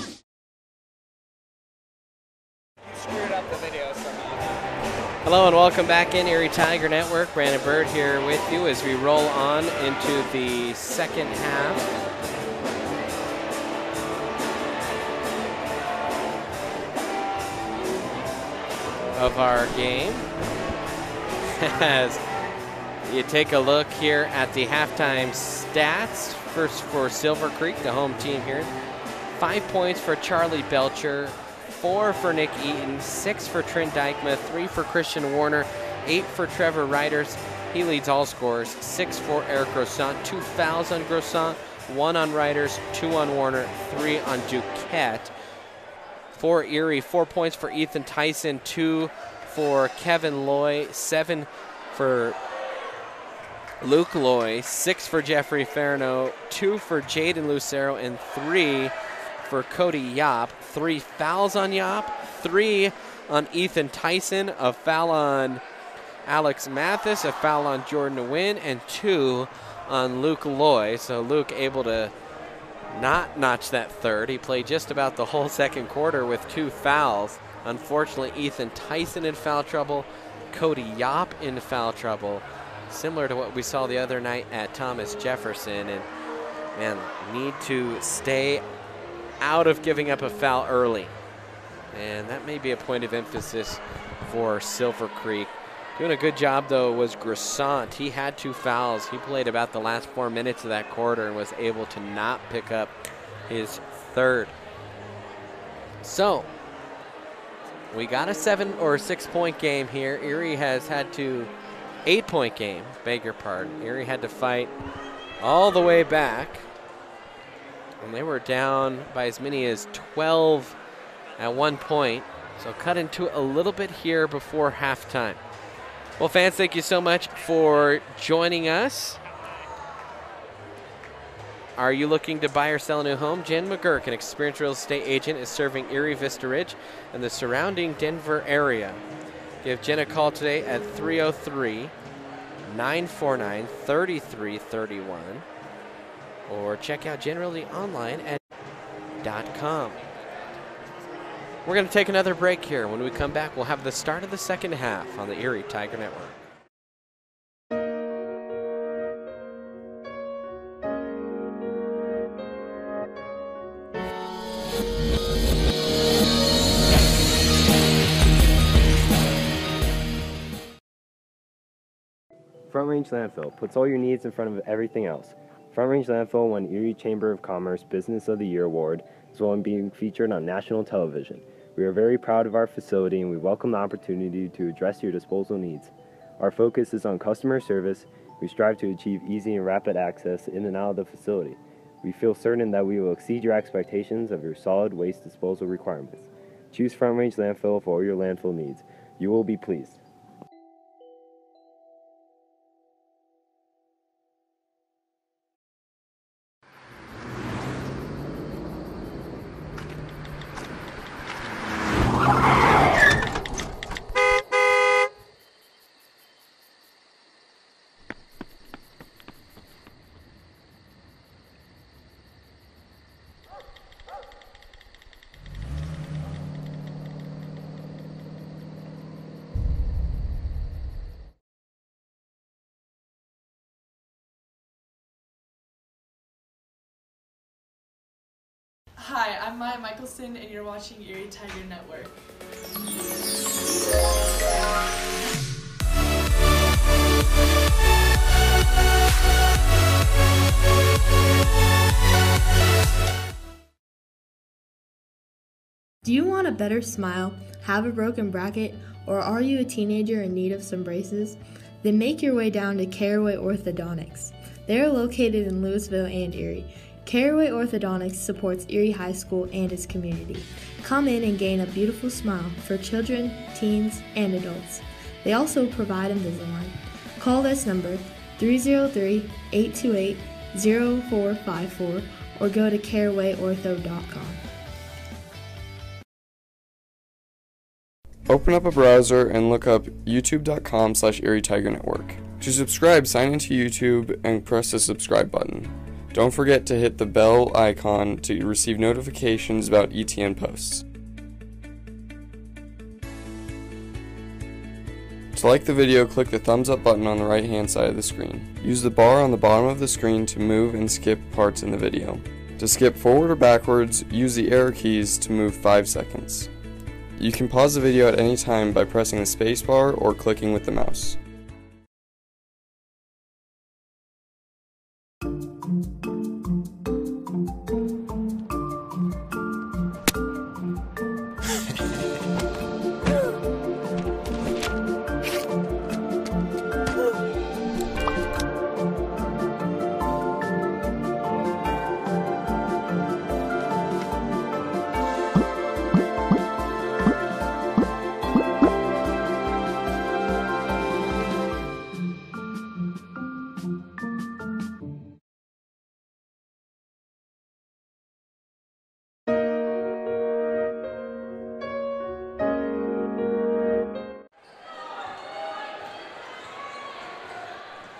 Screwed up the video somehow. Hello and welcome back in Erie Tiger Network. Brandon Bird here with you as we roll on into the second half. Of our game. As you take a look here at the halftime stats. First for Silver Creek, the home team here. 5 points for Charlie Belcher, 4 for Nick Eaton, 6 for Trent Dykema, 3 for Christian Warner, 8 for Trevor Riders. He leads all scores. 6 for Eric Grossant, 2 fouls on Grossant, 1 on Riders, 2 on Warner, 3 on Duquette. For Erie, 4 points for Ethan Tyson, 2 for Kevin Loy, 7 for Luke Loy, 6 for Jeffrey Farno, 2 for Jaden Lucero, and 3 for Cody Yop. 3 fouls on Yop, 3 on Ethan Tyson, a foul on Alex Mathis, a foul on Jordan Nguyen, and 2 on Luke Loy. So Luke able to not notch that third. He played just about the whole second quarter with 2 fouls. Unfortunately, Ethan Tyson in foul trouble, Cody Yop in foul trouble, similar to what we saw the other night at Thomas Jefferson. And man, need to stay out of giving up a foul early. And that may be a point of emphasis for Silver Creek. Doing a good job, though, was Grossant. He had 2 fouls. He played about the last 4 minutes of that quarter and was able to not pick up his third. So, we got a 7 or 6 point game here. Erie has had to 8 point game, beg your pardon. Erie had to fight all the way back. And they were down by as many as 12 at one point. So cut into a little bit here before halftime. Well, fans, thank you so much for joining us. Are you looking to buy or sell a new home? Jen McGurk, an experienced real estate agent, is serving Erie, Vista Ridge, and the surrounding Denver area. Give Jen a call today at 303-949-3331 or check out Jen Realty online at .com. We're going to take another break here. When we come back, we'll have the start of the second half on the Erie Tiger Network. Front Range Landfill puts all your needs in front of everything else. Front Range Landfill won Erie Chamber of Commerce Business of the Year Award, as well as being featured on national television. We are very proud of our facility and we welcome the opportunity to address your disposal needs. Our focus is on customer service. We strive to achieve easy and rapid access in and out of the facility. We feel certain that we will exceed your expectations of your solid waste disposal requirements. Choose Front Range Landfill for all your landfill needs. You will be pleased. Hi, I'm Maya Michelson, and you're watching Erie Tiger Network. Do you want a better smile, have a broken bracket, or are you a teenager in need of some braces? Then make your way down to Caraway Orthodontics. They are located in Louisville and Erie. Caraway Orthodontics supports Erie High School and its community. Come in and gain a beautiful smile for children, teens, and adults. They also provide Invisalign. Call this number, 303-828-8255 0454 or go to carewayortho.com. Open up a browser and look up youtube.com/Erie Tiger Network. To subscribe, sign into YouTube and press the subscribe button. Don't forget to hit the bell icon to receive notifications about ETN posts. To like the video, click the thumbs up button on the right hand side of the screen. Use the bar on the bottom of the screen to move and skip parts in the video. To skip forward or backwards, use the arrow keys to move 5 seconds. You can pause the video at any time by pressing the spacebar or clicking with the mouse.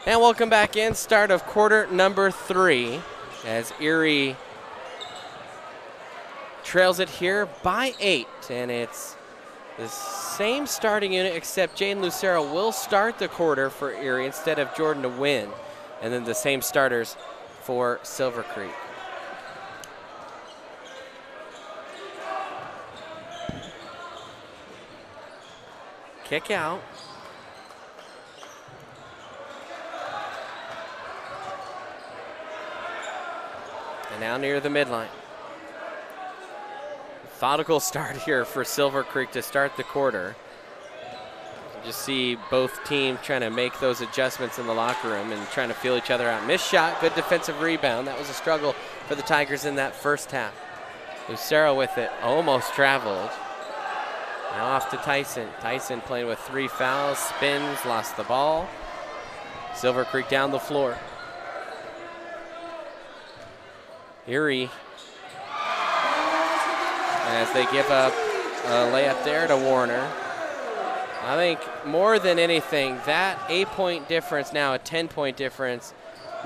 And welcome back in. Start of quarter number 3 as Erie trails it here by 8. And it's the same starting unit except Jaden Lucero will start the quarter for Erie instead of Jordan DeWin. And then the same starters for Silver Creek. Kick out. And now near the midline. Methodical start here for Silver Creek to start the quarter. You just see both teams trying to make those adjustments in the locker room and trying to feel each other out. Missed shot, good defensive rebound. That was a struggle for the Tigers in that first half. Lucero with it, almost traveled. Now off to Tyson. Tyson playing with 3 fouls, spins, lost the ball. Silver Creek down the floor. Erie, as they give up a layup there to Warner. I think more than anything, that 8-point difference, now a 10-point difference,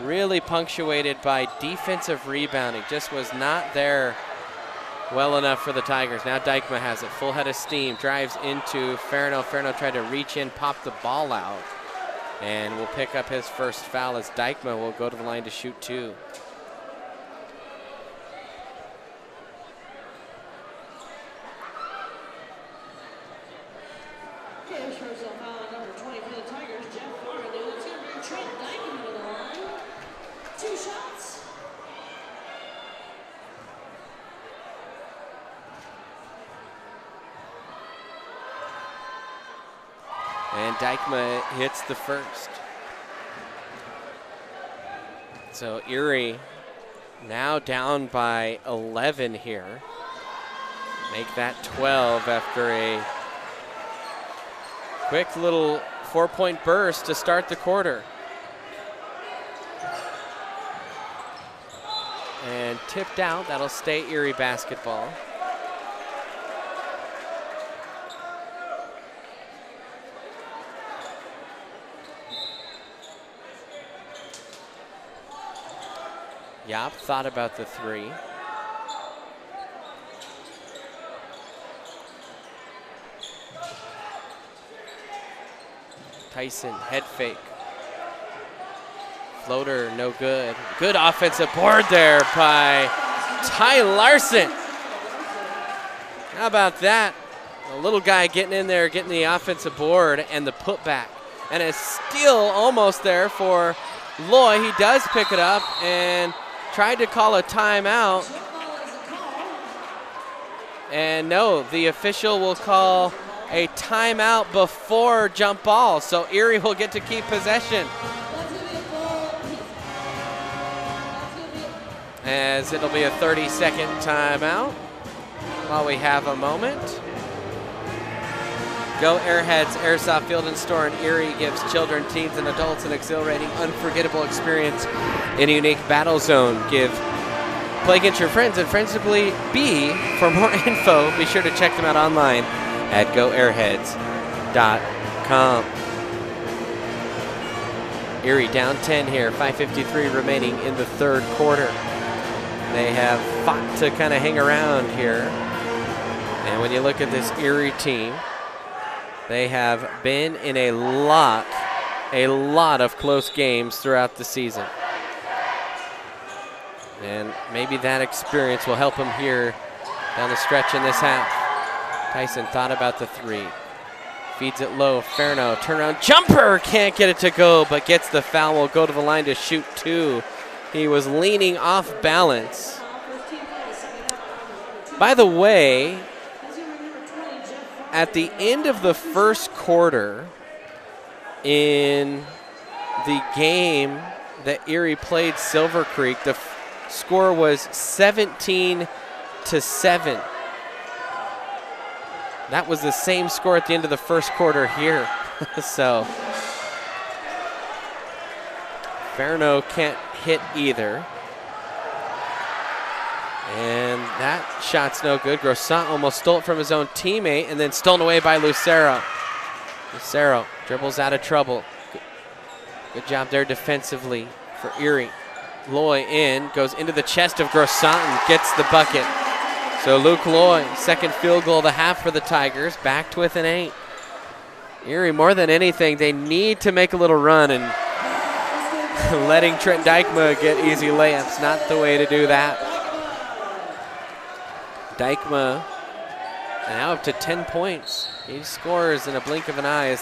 really punctuated by defensive rebounding. Just was not there well enough for the Tigers. Now Dykma has it, full head of steam, drives into Ferno. Ferno tried to reach in, pop the ball out, and will pick up his first foul as Dykma will go to the line to shoot 2. And Dykma hits the first. So Erie now down by 11 here. Make that 12 after a quick little 4-point burst to start the quarter. And tipped out, that'll stay Erie basketball. Yap thought about the 3. Tyson, head fake. Floater, no good. Good offensive board there by Ty Larson. How about that? A little guy getting in there, getting the offensive board and the putback. And a steal almost there for Loy. He does pick it up and tried to call a timeout. And no, the official will call a timeout before jump ball. So Erie will get to keep possession. As it'll be a 30-second timeout while we have a moment. Go Airheads Airsoft Field and Store in Erie gives children, teens, and adults an exhilarating, unforgettable experience in a unique battle zone. Play against your friends and Friendsably B. For more info, be sure to check them out online at goairheads.com. Erie down 10 here, 5:53 remaining in the third quarter. They have fought to kind of hang around here. And when you look at this Erie team, they have been in a lot of close games throughout the season. And maybe that experience will help him here down the stretch in this half. Tyson thought about the three. Feeds it low. Ferno, turnaround jumper. Can't get it to go, but gets the foul. Will go to the line to shoot two. He was leaning off balance. By the way, at the end of the first quarter in the game that Erie played Silver Creek, the score was 17-7. That was the same score at the end of the first quarter here. So Ferno can't hit either. And that shot's no good. Grossant almost stole it from his own teammate and then stolen away by Lucero. Lucero dribbles out of trouble. Good job there defensively for Erie. Loy in, goes into the chest of Grossant and gets the bucket. So Luke Loy, second field goal of the half for the Tigers, back to within 8. Erie, more than anything, they need to make a little run, and letting Trent Dykema get easy layups, not the way to do that. Dykema now up to 10 points. He scores in a blink of an eye.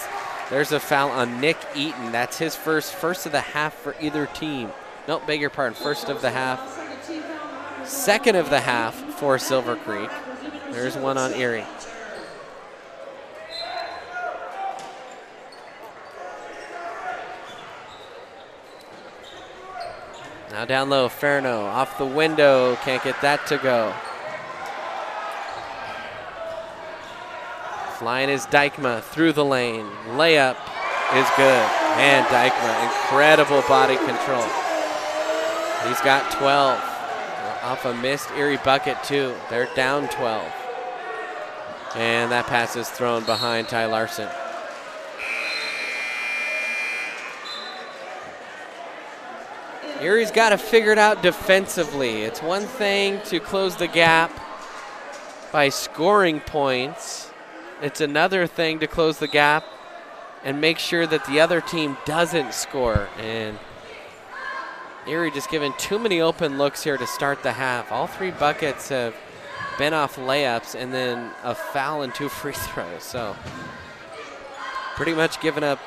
There's a foul on Nick Eaton. That's his first of the half for either team. Nope, beg your pardon, first of the half. Second of the half for Silver Creek. There's one on Erie. Now down low, Ferno off the window, can't get that to go. Flying is Dykema through the lane. Layup is good. And Dykema, incredible body control. He's got 12. Off a missed Erie bucket too. They're down 12. And that pass is thrown behind Ty Larson. Erie's got to figure it out defensively. It's one thing to close the gap by scoring points. It's another thing to close the gap and make sure that the other team doesn't score. And Erie just given too many open looks here to start the half. All three buckets have been off layups and then a foul and 2 free throws. So pretty much giving up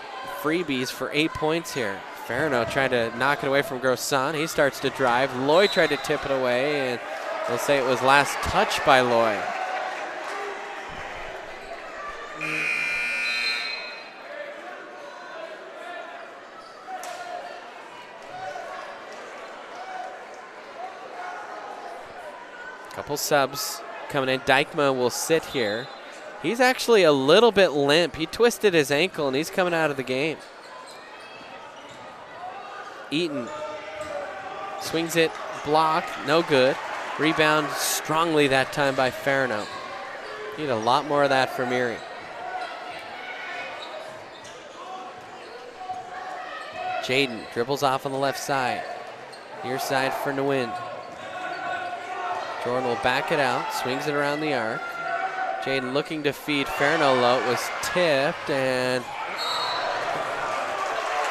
freebies for 8 points here. Ferno trying to knock it away from Grossant. He starts to drive. Loy tried to tip it away, and they'll say it was last touch by Loy. Couple subs coming in. Dykema will sit here. He's actually a little bit limp. He twisted his ankle, and he's coming out of the game. Eaton swings it, block, no good. Rebound strongly that time by Ferno. Need a lot more of that from Erie. Jaden dribbles off on the left side. Near side for Nguyen. Jordan will back it out, swings it around the arc. Jaden looking to feed Ferno low. It was tipped and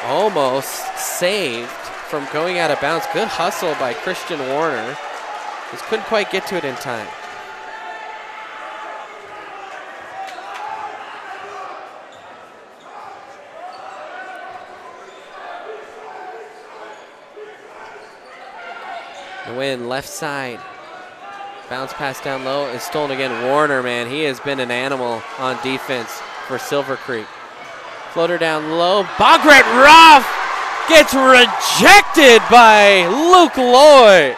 almost saved from going out of bounds. Good hustle by Christian Warner. Just couldn't quite get to it in time. Nguyen left side. Bounce pass down low is stolen again. Warner, man, he has been an animal on defense for Silver Creek. Floater down low. Bogret Ruff gets rejected by Luke Loy.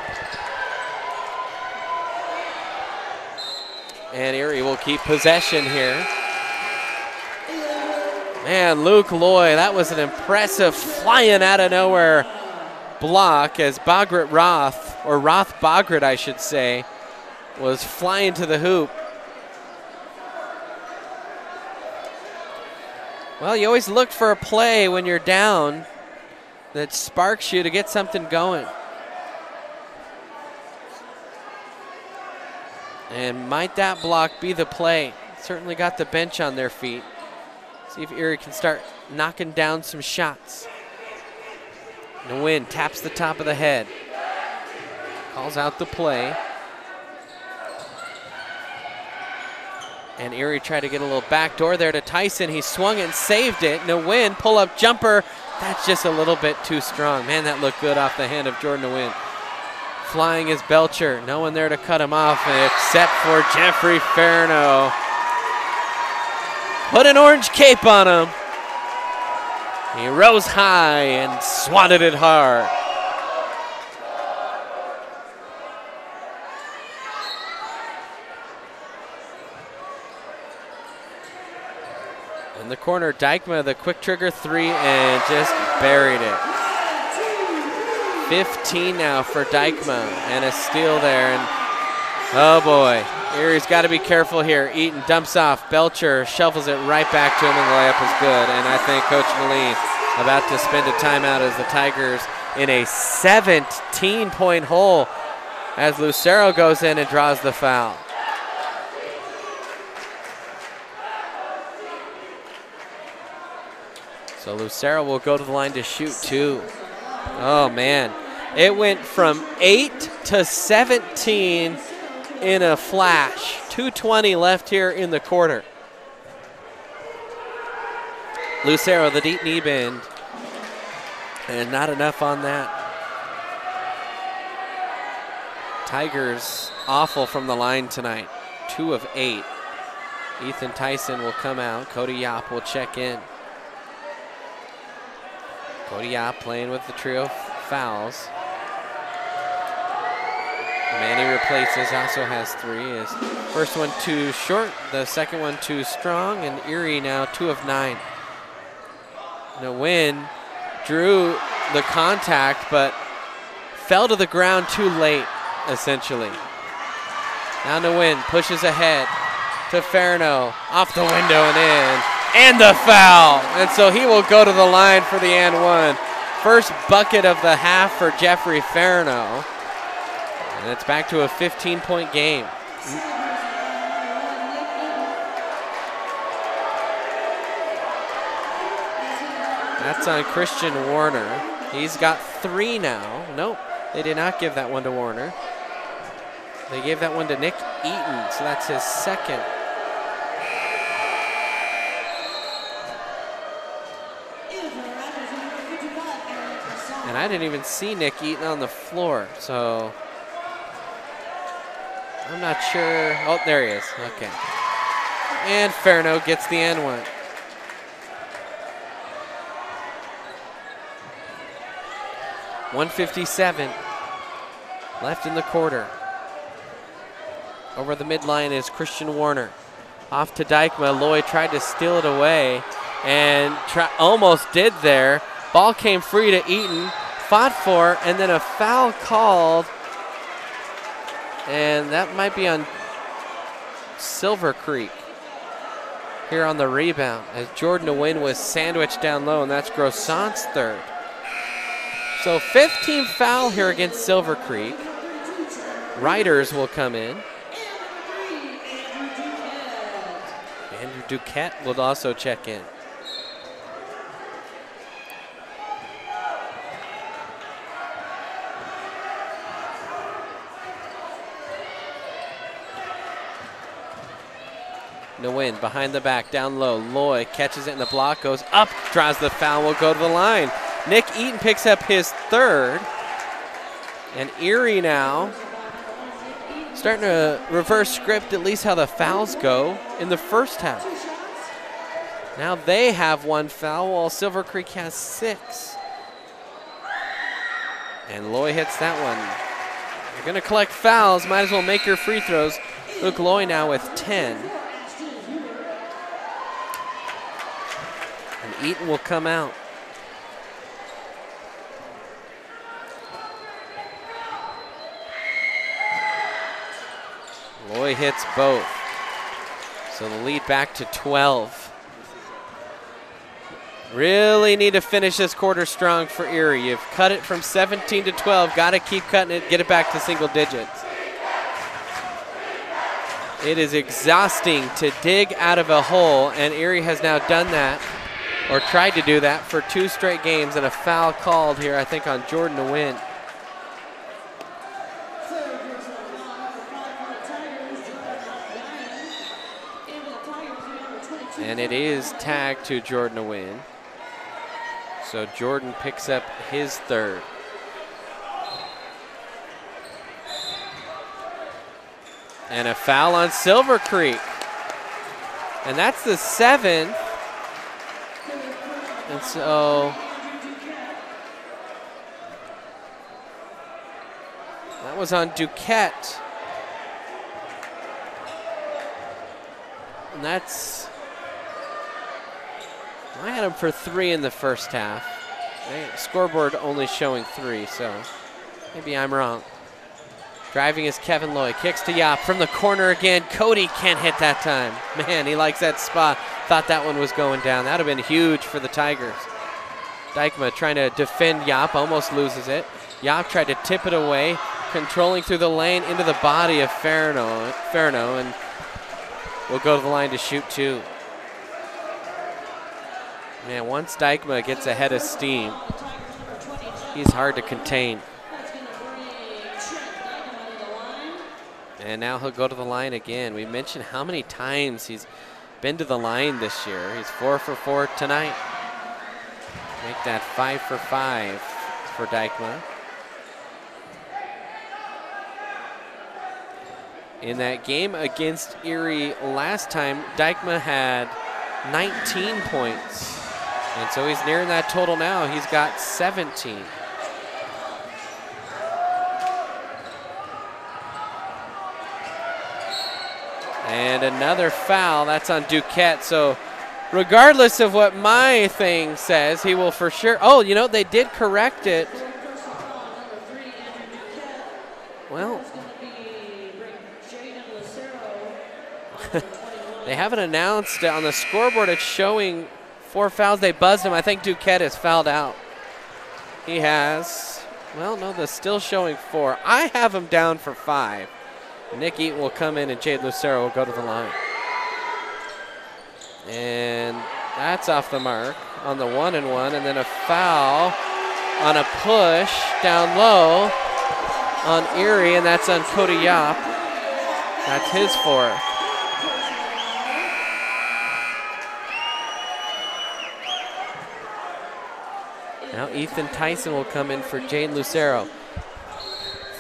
And Erie will keep possession here. Man, Luke Loy, that was an impressive flying out of nowhere block as Bogert Roth, or Roth Bogert, I should say, was flying to the hoop. Well, you always look for a play when you're down that sparks you to get something going. And might that block be the play? Certainly got the bench on their feet. See if Erie can start knocking down some shots. Nguyen taps the top of the head. Calls out the play. And Erie tried to get a little backdoor there to Tyson. He swung it and saved it. Nguyen, pull-up jumper. That's just a little bit too strong. Man, that looked good off the hand of Jordan Nguyen. Flying is Belcher. No one there to cut him off except for Jeffrey Farno. Put an orange cape on him. He rose high and swatted it hard. In the corner, Dykma, the quick trigger three, and just buried it. 15 now for Dykma, and a steal there. And oh boy, Erie's got to be careful here. Eaton dumps off. Belcher shovels it right back to him, and the layup is good. And I think Coach Moline about to spend a timeout as the Tigers in a 17-point hole as Lucero goes in and draws the foul. So Lucero will go to the line to shoot two. Oh man, it went from 8 to 17 in a flash. 2:20 left here in the quarter. Lucero, the deep knee bend, and not enough on that. Tigers awful from the line tonight. 2 of 8. Ethan Tyson will come out. Cody Yop will check in. Cody Yop playing with the trio fouls. Manny replaces, also has 3. His first one too short, the second one too strong, and Erie now 2 of 9. Nguyen drew the contact, but fell to the ground too late, essentially. Now Nguyen pushes ahead to Farno, off the window and in. And the foul. And so he will go to the line for the and one. First bucket of the half for Jeffrey Farno. And it's back to a 15-point game. That's on Christian Warner. He's got 3 now. Nope, they did not give that one to Warner. They gave that one to Nick Eaton, so that's his second. And I didn't even see Nick Eaton on the floor, so I'm not sure. Oh, there he is. Okay. And Farno gets the and one. .157 left in the quarter. Over the midline is Christian Warner. Off to Dykma. Loy tried to steal it away and almost did there. Ball came free to Eaton, fought for, and then a foul called. And that might be on Silver Creek here on the rebound as Jordan Nguyen was sandwiched down low, and that's Grossant's third. So 15 foul here against Silver Creek. Riders will come in. Andrew Duquette will also check in. Nguyen behind the back, down low. Loy catches it in the block, goes up, draws the foul, will go to the line. Nick Eaton picks up his third. And Erie now starting to reverse script at least how the fouls go in the first half. Now they have 1 foul while Silver Creek has 6. And Loy hits that one. You're going to collect fouls, might as well make your free throws. Luke Loy now with 10. Eaton will come out. Loy hits both. So the lead back to 12. Really need to finish this quarter strong for Erie. You've cut it from 17 to 12. Got to keep cutting it, get it back to single digits. It is exhausting to dig out of a hole, and Erie has now done that, or tried to do that, for 2 straight games, and a foul called here, I think, on Jordan to win. And it is tagged to Jordan to win. So Jordan picks up his 3rd. And a foul on Silver Creek. And that's the 7th. And so that was on Duquette. And that's, I had him for 3 in the first half. Scoreboard only showing 3, so maybe I'm wrong. Driving is Kevin Loy. Kicks to Yop from the corner again. Cody can't hit that time. Man, he likes that spot. Thought that one was going down. That would have been huge for the Tigers. Dykema trying to defend Yop, almost loses it. Yop tried to tip it away, controlling through the lane into the body of Ferno, and will go to the line to shoot 2. Man, once Dykema gets ahead of steam, he's hard to contain. And now he'll go to the line again. We mentioned how many times he's been to the line this year. He's 4 for 4 tonight. Make that 5 for 5 for Dykema. In that game against Erie last time, Dykema had 19 points. And so he's nearing that total now. He's got 17. And another foul. That's on Duquette. So regardless of what my thing says, he will for sure. Oh, you know, they did correct it. Well, they haven't announced it on the scoreboard. It's showing 4 fouls. They buzzed him. I think Duquette is fouled out. He has, well, no, they're still showing 4. I have him down for 5. Nick Eaton will come in and Jade Lucero will go to the line. And that's off the mark on the 1-and-1, and then a foul on a push down low on Erie, and that's on Cody Yop. That's his 4th. Now Ethan Tyson will come in for Jane Lucero.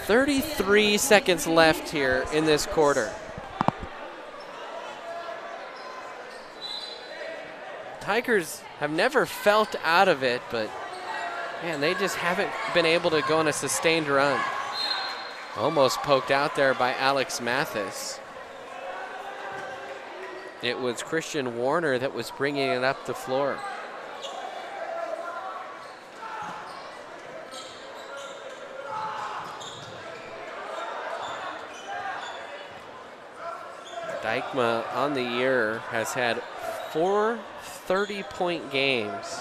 33 seconds left here in this quarter. Tigers have never felt out of it, but man, they just haven't been able to go on a sustained run. Almost poked out there by Alex Mathis. It was Christian Warner that was bringing it up the floor. Dykema on the year has had 4 30-point games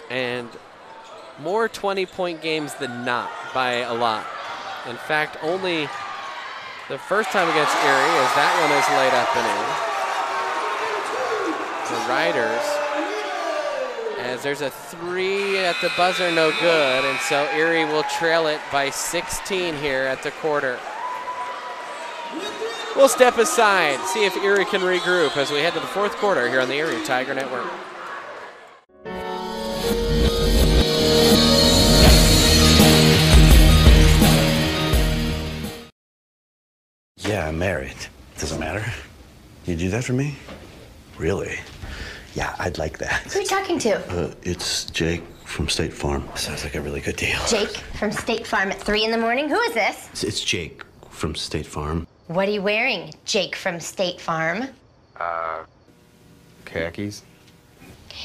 and more 20-point games than not by a lot. In fact, only the first time against Erie, as that one is laid up and in. The Riders, as there's a 3 at the buzzer, no good, and so Erie will trail it by 16 here at the quarter. We'll step aside, see if Erie can regroup as we head to the 4th quarter here on the Erie Tiger Network. Yeah, I'm married. Doesn't matter. You do that for me? Really? Yeah, I'd like that. Who are you talking to? It's Jake from State Farm. Sounds like a really good deal. Jake from State Farm at 3 in the morning? Who is this? It's Jake from State Farm. What are you wearing, Jake from State Farm? Khakis.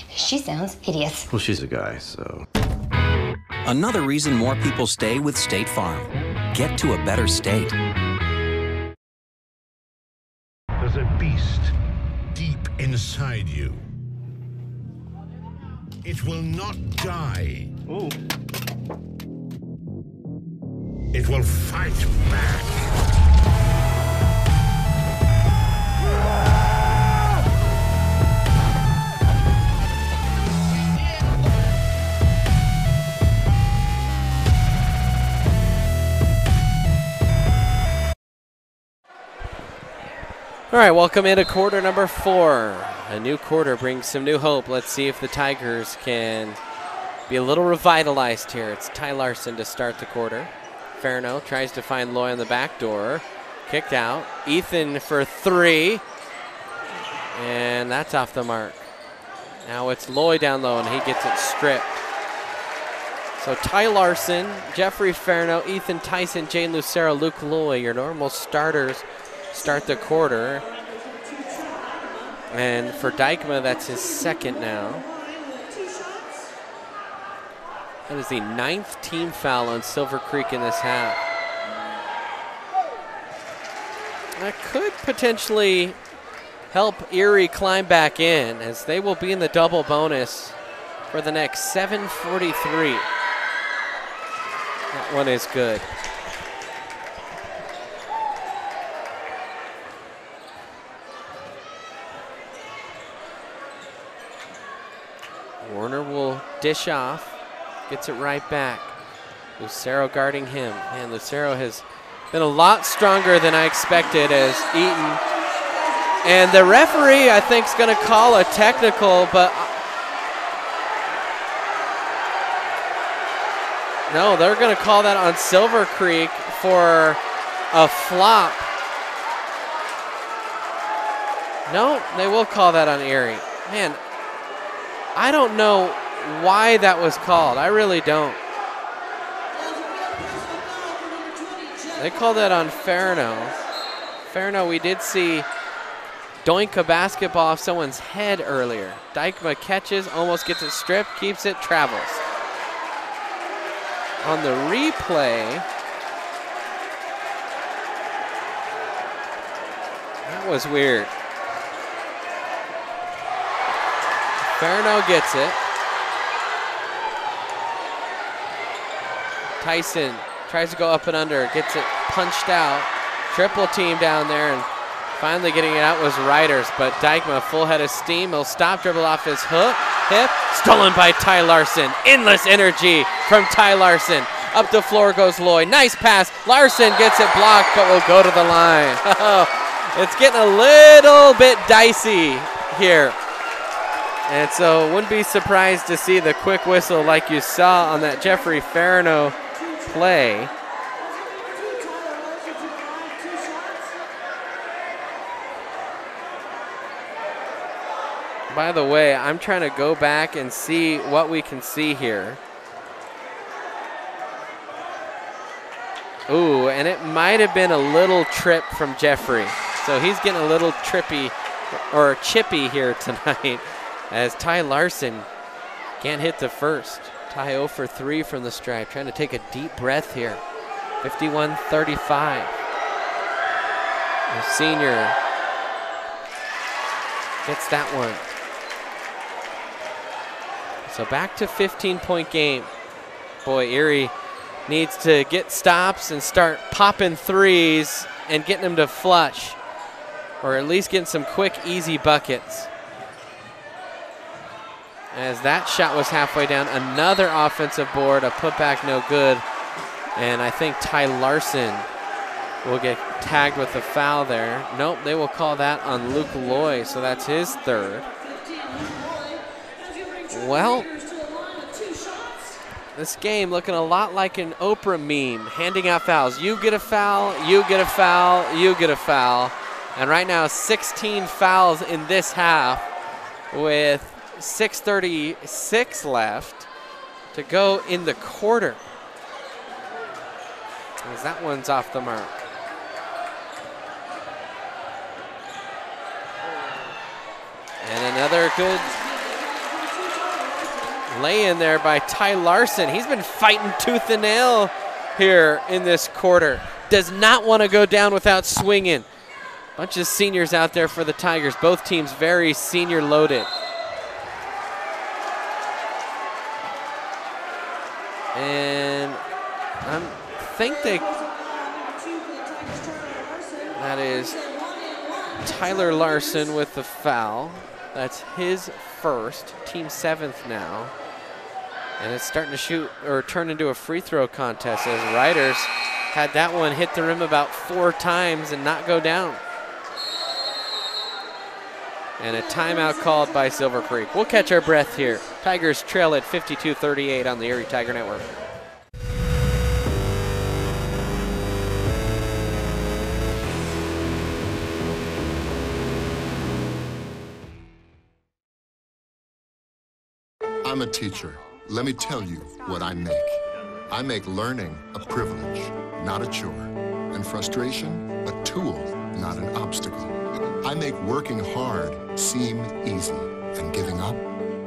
She sounds hideous. Well, she's a guy, so. Another reason more people stay with State Farm. Get to a better state. There's a beast deep inside you. It will not die. Ooh. It will fight back. All right, welcome into quarter number 4. A new quarter brings some new hope. Let's see if the Tigers can be a little revitalized here. It's Ty Larson to start the quarter. Farno tries to find Loy on the back door. Kicked out. Ethan for 3. And that's off the mark. Now it's Loy down low, and he gets it stripped. So Ty Larson, Jeffrey Farno, Ethan Tyson, Jane Lucero, Luke Loy, your normal starters start the quarter. And for Dykema, that's his second now. That is the 9th team foul on Silver Creek in this half. That could potentially help Erie climb back in, as they will be in the double bonus for the next 7:43. That one is good. Warner will dish off. Gets it right back. Lucero guarding him. And Lucero has been a lot stronger than I expected as Eaton. And the referee, I think, is going to call a technical, but no, they're going to call that on Silver Creek for a flop. No, they will call that on Erie. Man, I don't know why that was called. I really don't. They called that on Farno. Farno, we did see doink a basketball off someone's head earlier. Dykema catches, almost gets it stripped, keeps it, travels. On the replay, that was weird. Farno gets it. Tyson tries to go up and under, gets it punched out. Triple team down there, and finally getting it out was Riders, but Dykema, full head of steam. He'll stop, dribble off his hip, stolen by Ty Larson. Endless energy from Ty Larson. Up the floor goes Loy. Nice pass. Larson gets it blocked, but will go to the line. It's getting a little bit dicey here. And so wouldn't be surprised to see the quick whistle like you saw on that Jeffrey Farno play. By the way, I'm trying to go back and see what we can see here. Ooh, and it might have been a little trip from Jeffrey. So he's getting a little trippy or chippy here tonight as Ty Larson can't hit the first. Ty 0 for 3 from the stripe, trying to take a deep breath here. 51-35. The senior gets that one. So back to 15-point game. Boy, Erie needs to get stops and start popping threes and getting them to flush, or at least getting some quick, easy buckets. As that shot was halfway down, another offensive board, a putback no good. And I think Ty Larson will get tagged with the foul there. Nope, they will call that on Luke Loy, so that's his third. Well, this game looking a lot like an Oprah meme, handing out fouls. You get a foul, you get a foul, you get a foul. And right now, 16 fouls in this half with 6:36 left to go in the quarter. As that one's off the mark. And another good Lay in there by Ty Larson. He's been fighting tooth and nail here in this quarter. Does not want to go down without swinging. Bunch of seniors out there for the Tigers. Both teams very senior loaded. And I think that is Tyler Larson with the foul. That's his first, team 7th now. And it's starting to turn into a free throw contest as Riders had that one hit the rim about 4 times and not go down. And a timeout called by Silver Creek. We'll catch our breath here. Tigers trail at 52-38 on the Erie Tiger Network. I'm a teacher. Let me tell you what I make. I make learning a privilege, not a chore, and frustration a tool, not an obstacle. I make working hard seem easy and giving up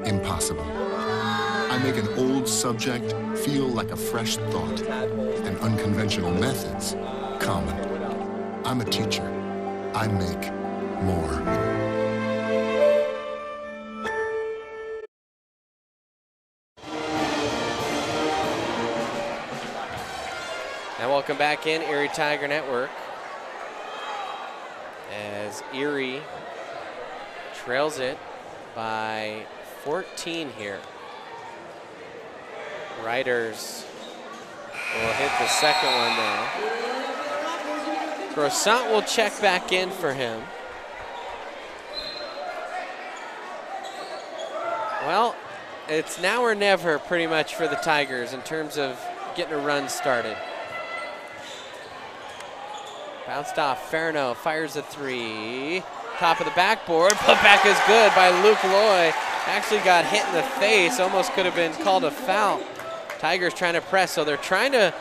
impossible. I make an old subject feel like a fresh thought and unconventional methods common. I'm a teacher. I make more. And welcome back in Erie Tiger Network as Erie trails it by 14 here. Riders will hit the second one now. Grossant will check back in for him. Well, it's now or never pretty much for the Tigers in terms of getting a run started. Bounced off, Farno fires a 3. Top of the backboard, put back is good by Luke Loy. Actually got hit in the face, almost could have been called a foul. Tigers trying to press, so they're trying to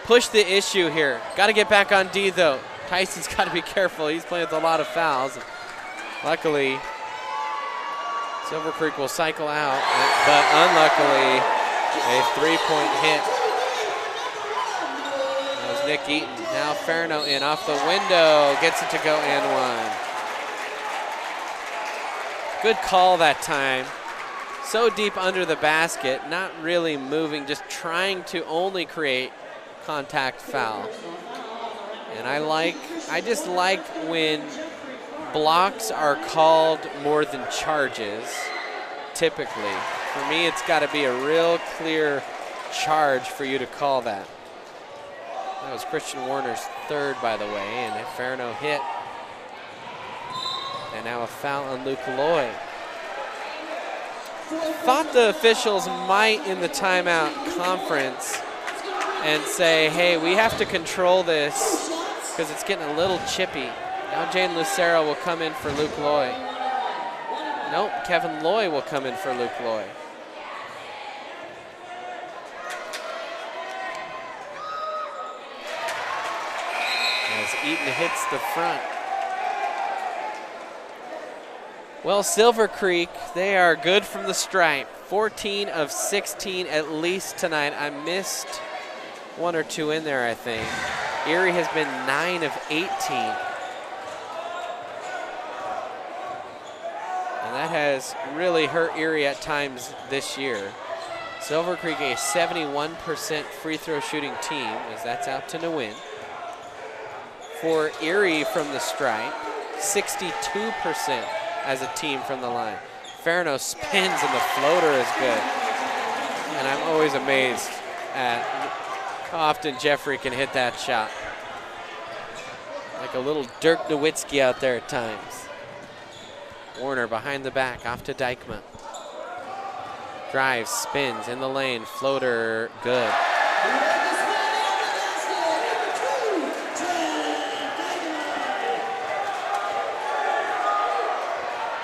push the issue here. Got to get back on D though. Tyson's got to be careful, he's playing with a lot of fouls. Luckily, Silver Creek will cycle out, but unluckily, a 3-point hit. That was Nick Eaton. Now Farno in off the window, gets it to go and one. Good call that time. So deep under the basket, not really moving, just trying to only create contact foul. And I just like when blocks are called more than charges, typically. For me, it's got to be a real clear charge for you to call that. That was Christian Warner's third, by the way, and Farno hit. And now a foul on Luke Loy. Thought the officials might in the timeout conference and say, hey, we have to control this because it's getting a little chippy. Now Jane Lucero will come in for Luke Loy. Nope, Kevin Loy will come in for Luke Loy. As Eaton hits the front. Well, Silver Creek, they are good from the stripe. 14 of 16 at least tonight. I missed one or two in there, I think. Erie has been 9 of 18. And that has really hurt Erie at times this year. Silver Creek, a 71% free throw shooting team, as that's out to no win. For Erie from the stripe, 62% as a team from the line. Farno spins and the floater is good. And I'm always amazed at how often Jeffrey can hit that shot. Like a little Dirk Nowitzki out there at times. Warner behind the back, off to Dykma. Drives, spins in the lane, floater, good.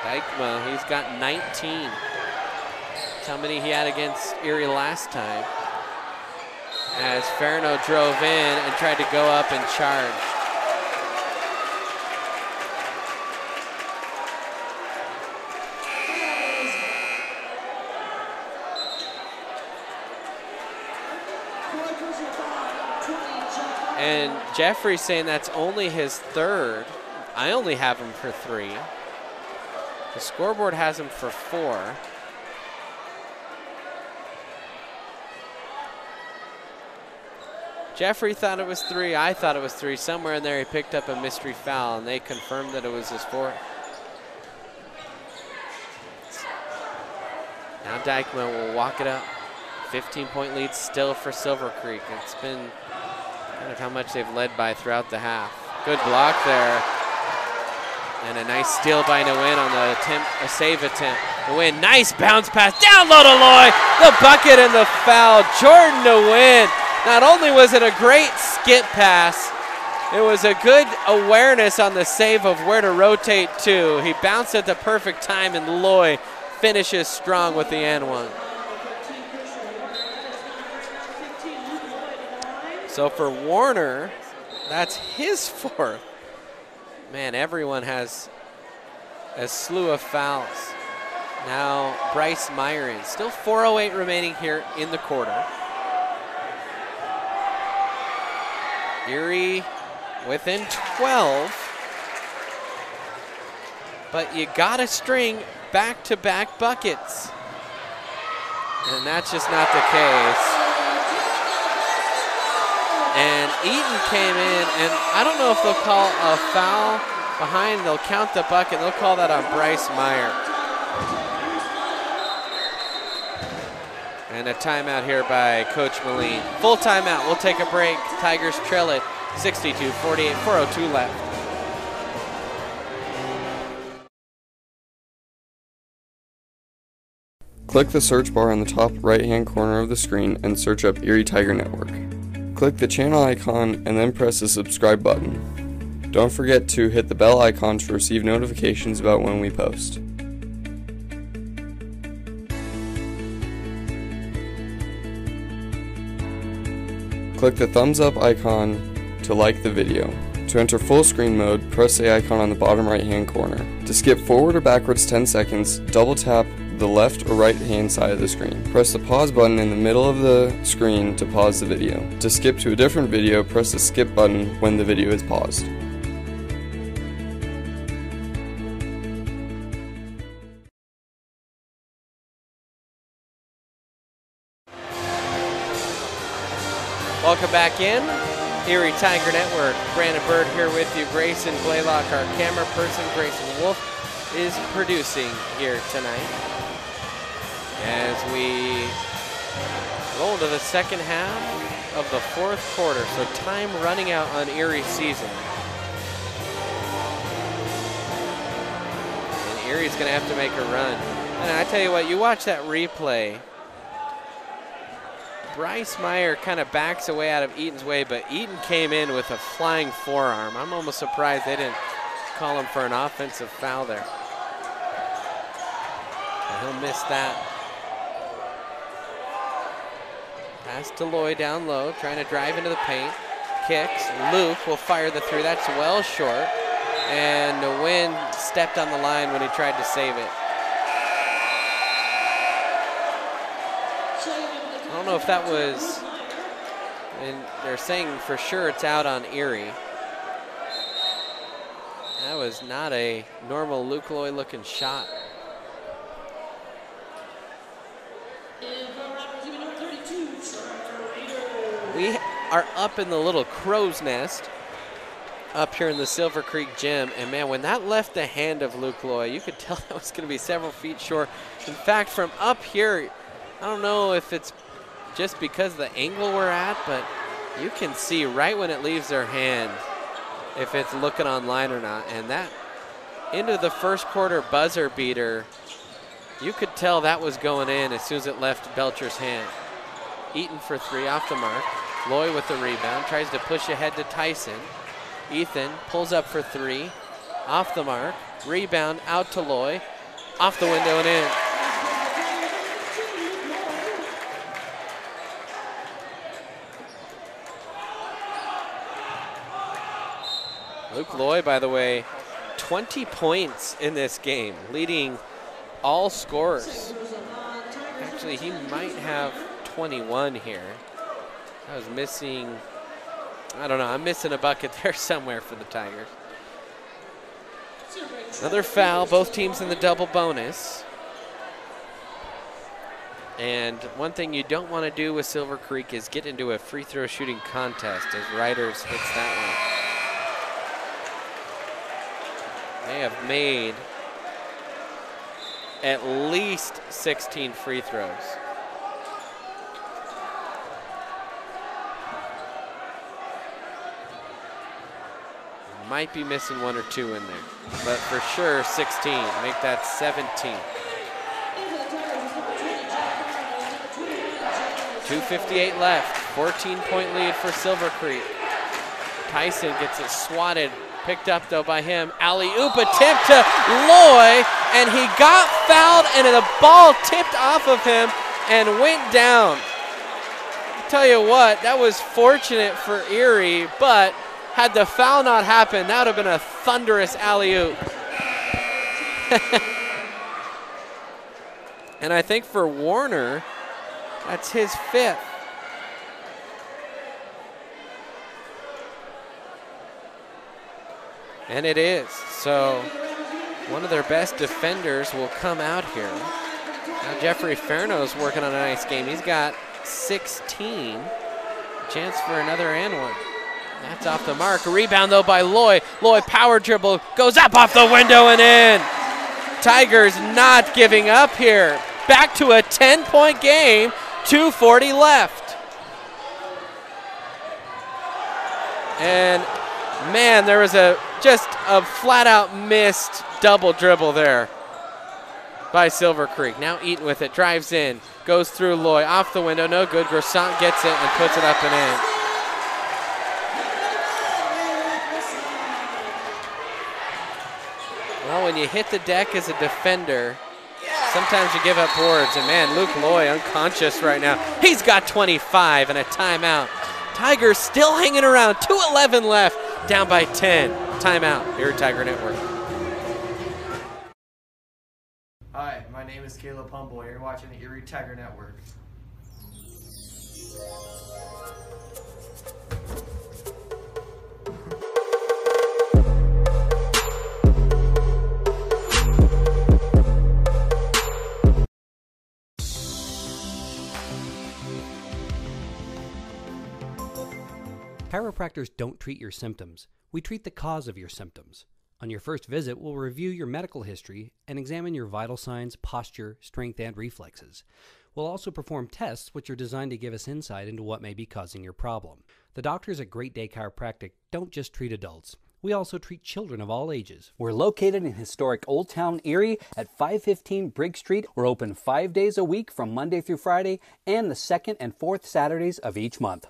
Dykma, he's got 19. That's how many he had against Erie last time. As Farno drove in and tried to go up and charge. And Jeffrey's saying that's only his third. I only have him for 3. The scoreboard has him for 4. Jeffrey thought it was 3. I thought it was 3. Somewhere in there he picked up a mystery foul, and they confirmed that it was his 4th. Now Dykeman will walk it up. 15-point lead still for Silver Creek. It's been kind of how much they've led by throughout the half. Good block there. And a nice steal by Nguyen on the attempt, a save attempt. Nguyen, nice bounce pass, down low to Loy. The bucket and the foul. Jordan Nguyen. Not only was it a great skip pass, it was a good awareness on the save of where to rotate to. He bounced at the perfect time, and Loy finishes strong with the and one. So for Warner, that's his 4th. Man, everyone has a slew of fouls. Now Bryce Myron, still 4:08 remaining here in the quarter. Erie within 12, but you gotta string back-to-back buckets, and that's just not the case. And Eaton came in, and I don't know if they'll call a foul behind. They'll count the bucket. They'll call that on Bryce Meyer. And a timeout here by Coach Moline. Full timeout. We'll take a break. Tigers trail it 62-48, 4:02 left. Click the search bar on the top right-hand corner of the screen and search up Erie Tiger Network. Click the channel icon and then press the subscribe button. Don't forget to hit the bell icon to receive notifications about when we post. Click the thumbs up icon to like the video. To enter full screen mode, press the icon on the bottom right hand corner. To skip forward or backwards 10 seconds, double tap the left or right hand side of the screen. Press the pause button in the middle of the screen to pause the video. To skip to a different video, press the skip button when the video is paused. Welcome back in. Erie Tiger Network. Brandon Bird here with you. Grayson Blaylock, our camera person. Grayson Wolf is producing here tonight. As we roll into the second half of the 4th quarter. So time running out on Erie's season. And Erie's going to have to make a run. And I tell you what, you watch that replay. Bryce Meyer kind of backs away out of Eaton's way, but Eaton came in with a flying forearm. I'm almost surprised they didn't call him for an offensive foul there. And he'll miss that. Pass to Loy down low, trying to drive into the paint. Kicks. Luke will fire the 3. That's well short. And Nguyen stepped on the line when he tried to save it. I don't know if that was, and they're saying for sure it's out on Erie. That was not a normal Luke Loy looking shot. We are up in the little crow's nest up here in the Silver Creek gym, and man, when that left the hand of Luke Loy, you could tell that was going to be several feet short. In fact, from up here, I don't know if it's just because of the angle we're at, but you can see right when it leaves their hand if it's looking online or not. And that into the first quarter buzzer beater, you could tell that was going in as soon as it left Belcher's hand. Eaton for 3 off the mark. Loy with the rebound, tries to push ahead to Tyson. Ethan pulls up for 3, off the mark. Rebound out to Loy, off the window and in. Luke Loy, by the way, 20 points in this game, leading all scorers. Actually, he might have 21 here. I was missing I don't know. I'm missing a bucket there somewhere for the Tigers. Another foul. Both teams in the double bonus. And one thing you don't want to do with Silver Creek is get into a free throw shooting contest as Riders hits that one. They have made at least 16 free throws. Might be missing 1 or 2 in there, but for sure 16. Make that 17. 2:58 left. 14-point lead for Silver Creek. Tyson gets it swatted. Picked up, though, by him. Alley-oop attempt to Loy, and he got fouled, and the ball tipped off of him and went down. I'll tell you what, that was fortunate for Erie, but had the foul not happened, that would have been a thunderous alley-oop. And I think for Warner, that's his 5th. And it is. So one of their best defenders will come out here. Now Jeffrey Ferno's working on a nice game. He's got 16. Chance for another and one. That's off the mark. A rebound, though, by Loy. Loy power dribble, goes up off the window and in. Tigers not giving up here. Back to a 10-point game, 2:40 left. And, man, there was just a flat-out missed double dribble there by Silver Creek. Now Eaton with it, drives in, goes through Loy, off the window, no good. Grosant gets it and puts it up and in. Well, when you hit the deck as a defender, sometimes you give up boards. And, man, Luke Loy unconscious right now. He's got 25 and a timeout. Tigers still hanging around. 2:11 left, down by 10. Timeout. Erie Tiger Network. Hi, my name is Caleb Humble. You're watching the Erie Tiger Network. Chiropractors don't treat your symptoms. We treat the cause of your symptoms. On your first visit, we'll review your medical history and examine your vital signs, posture, strength, and reflexes. We'll also perform tests which are designed to give us insight into what may be causing your problem. The doctors at Great Day Chiropractic don't just treat adults. We also treat children of all ages. We're located in historic Old Town Erie at 515 Briggs Street. We're open 5 days a week from Monday through Friday and the 2nd and 4th Saturdays of each month.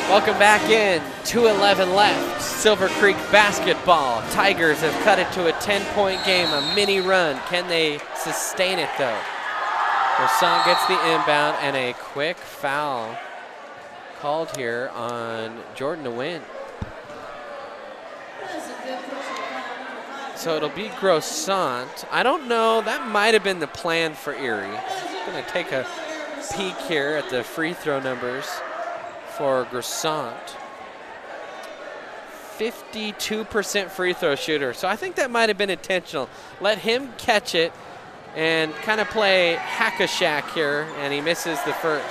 Welcome back in. 2:11 left. Silver Creek basketball. Tigers have cut it to a 10-point game, a mini run. Can they sustain it, though? Grosant gets the inbound, and a quick foul called here on Jordan DeWin. So it'll be Grosant. I don't know. That might have been the plan for Erie. I'm going to take a peek here at the free throw numbers for Grosant. 52% free throw shooter. So I think that might have been intentional. Let him catch it and kind of play hack-a-shack here, and he misses the first.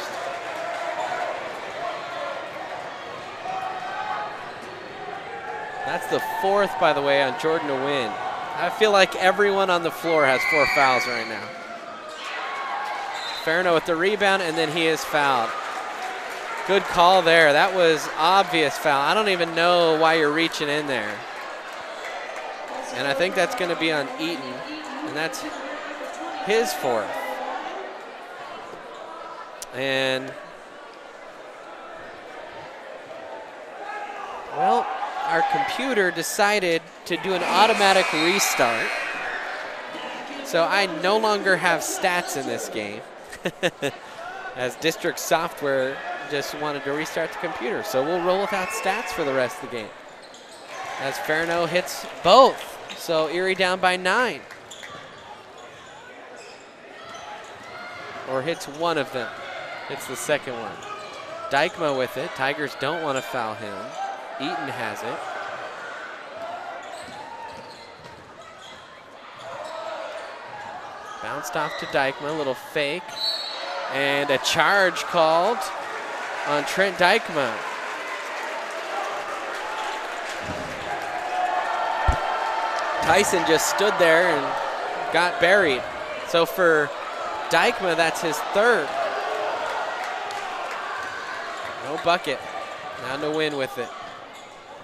That's the 4th, by the way, on Jordan DeWin. I feel like everyone on the floor has 4 fouls right now. Ferno with the rebound, and then he is fouled. Good call there. That was obvious foul. I don't even know why you're reaching in there. And I think that's going to be on Eaton, and that's his 4th. And, well, our computer decided to do an automatic restart. So I no longer have stats in this game. As district software just wanted to restart the computer. So we'll roll without stats for the rest of the game. As Ferno hits both. So Erie down by 9. Or hits one of them. It's the second one. Dykma with it. Tigers don't want to foul him. Eaton has it. Bounced off to Dykma, a little fake. And a charge called on Trent Dykma. Tyson just stood there and got buried. So for Dykma, that's his third. No bucket. Now to win with it.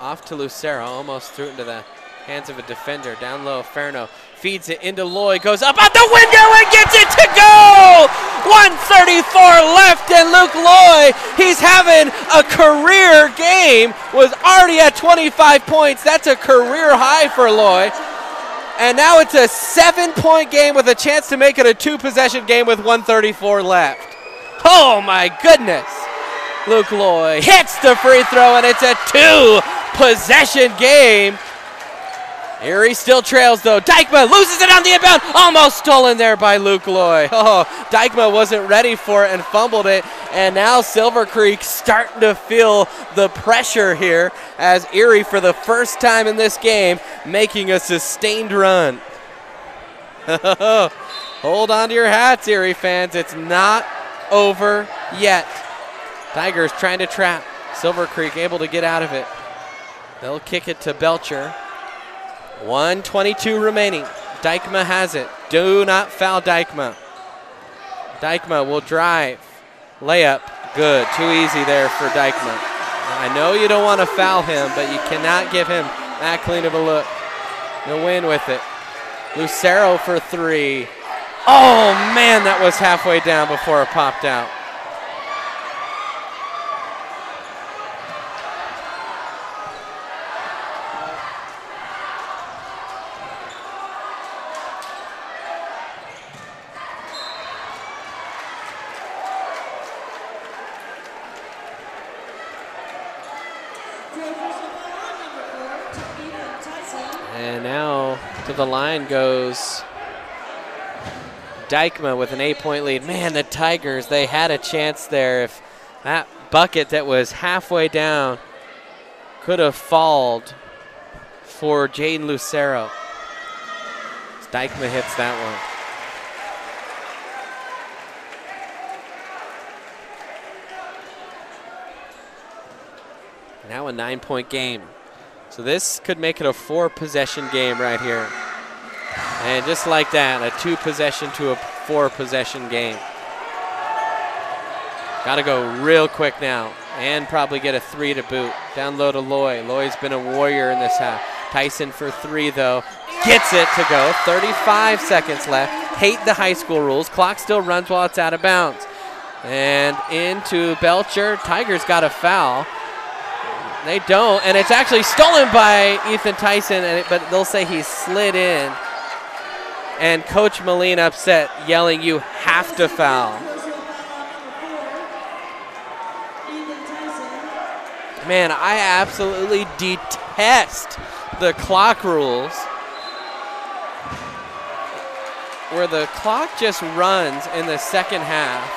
Off to Lucero, almost threw it into the hands of a defender. Down low, Ferno feeds it into Loy, goes up out the window and gets it to go! 134 left, and Luke Loy, he's having a career game, was already at 25 points. That's a career high for Loy. And now it's a 7-point game with a chance to make it a 2-possession game with 134 left. Oh my goodness! Luke Loy hits the free throw, and it's a 2-possession game. Erie still trails though. Dykma loses it on the inbound. Almost stolen there by Luke Loy. Oh, Dykma wasn't ready for it and fumbled it. And now Silver Creek starting to feel the pressure here as Erie, for the first time in this game, making a sustained run. Hold on to your hats, Erie fans. It's not over yet. Tigers trying to trap. Silver Creek able to get out of it. They'll kick it to Belcher. 1:22 remaining. Dykma has it. Do not foul Dykma. Dykma will drive. Layup. Good. Too easy there for Dykma. I know you don't want to foul him, but you cannot give him that clean of a look. He'll win with it. Lucero for 3. Oh, man, that was halfway down before it popped out. And now to the line goes Dykma with an 8-point lead. Man, the Tigers, they had a chance there. If that bucket that was halfway down could have falled for Jaden Lucero. Dykma hits that one. Now a 9-point game. So this could make it a 4-possession game right here. And just like that, a 2-possession to a 4-possession game. Got to go real quick now and probably get a 3 to boot. Down low to Loy. Loy's been a warrior in this half. Tyson for 3 though. Gets it to go. 35 seconds left. Hate the high school rules. Clock still runs while it's out of bounds. And into Belcher. Tigers got a foul. They don't, and it's actually stolen by Ethan Tyson, but they'll say he slid in. And Coach Moline upset, yelling, "You have to foul." Man, I absolutely detest the clock rules where the clock just runs in the second half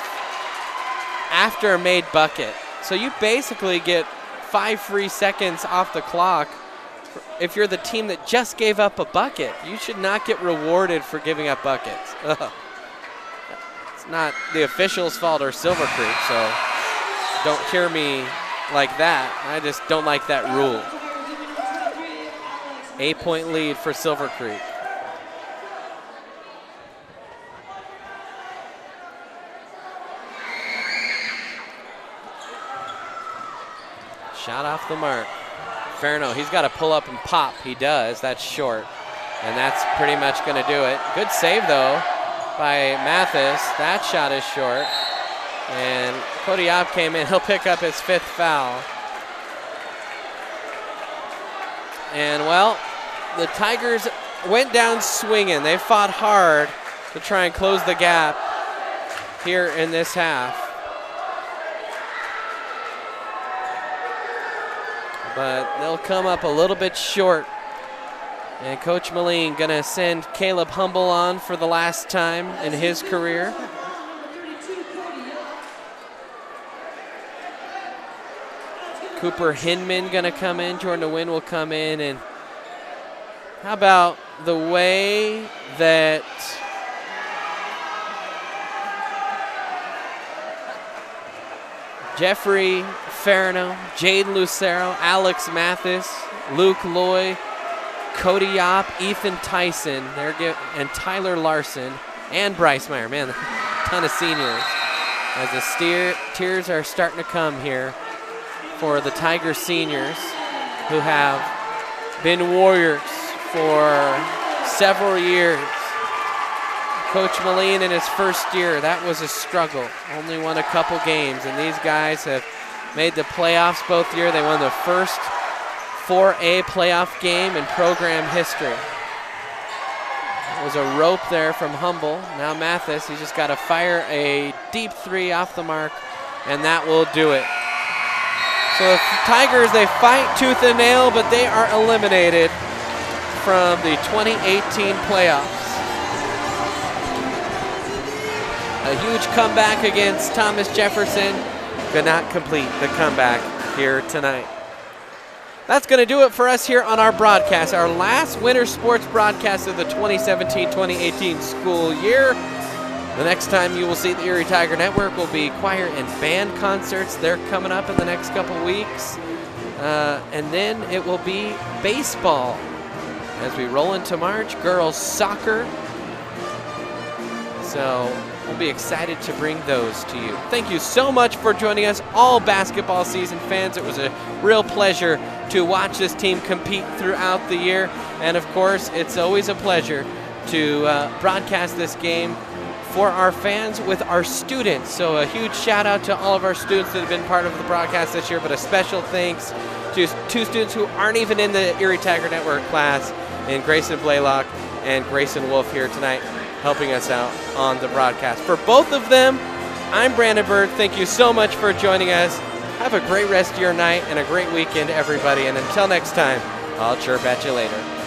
after a made bucket. So you basically get 5 free seconds off the clock if you're the team that just gave up a bucket. You should not get rewarded for giving up buckets. Ugh. It's not the officials' fault or Silver Creek, so don't hear me like that. I just don't like that rule. 8-point lead for Silver Creek. Shot off the mark. Ferno, he's got to pull up and pop. He does. That's short. And that's pretty much going to do it. Good save, though, by Mathis. That shot is short. And Cody Opp came in. He'll pick up his 5th foul. And, well, the Tigers went down swinging. They fought hard to try and close the gap here in this half. But they'll come up a little bit short. And Coach Moline gonna send Caleb Humble on for the last time in his career. Cooper Hinman going to come in. Jordan DeWin will come in. And how about the way that Jeffrey Farino, Jaden Lucero, Alex Mathis, Luke Loy, Cody Yopp, Ethan Tyson, and Tyler Larson, and Bryce Meyer. Man, a ton of seniors. As the tears are starting to come here for the Tiger seniors who have been warriors for several years. Coach Moline in his first year, that was a struggle. Only won a couple games, and these guys have made the playoffs both years. They won the first 4A playoff game in program history. It was a rope there from Humble. Now Mathis, he's just got to fire a deep three off the mark, and that will do it. So the Tigers, they fight tooth and nail, but they are eliminated from the 2018 playoffs. A huge comeback against Thomas Jefferson. Could not complete the comeback here tonight. That's going to do it for us here on our broadcast, our last winter sports broadcast of the 2017-2018 school year. The next time you will see the Erie Tiger Network will be choir and band concerts. They're coming up in the next couple weeks. And then it will be baseball as we roll into March, girls soccer. So we'll be excited to bring those to you. Thank you so much for joining us, all basketball season fans. It was a real pleasure to watch this team compete throughout the year. And of course, it's always a pleasure to broadcast this game for our fans with our students. So a huge shout out to all of our students that have been part of the broadcast this year, but a special thanks to two students who aren't even in the Erie Tiger Network class, in Grayson Blaylock and Grayson Wolf here tonight, helping us out on the broadcast. For both of them, I'm Brandon Bird. Thank you so much for joining us. Have a great rest of your night and a great weekend, everybody. And until next time, I'll chirp at you later.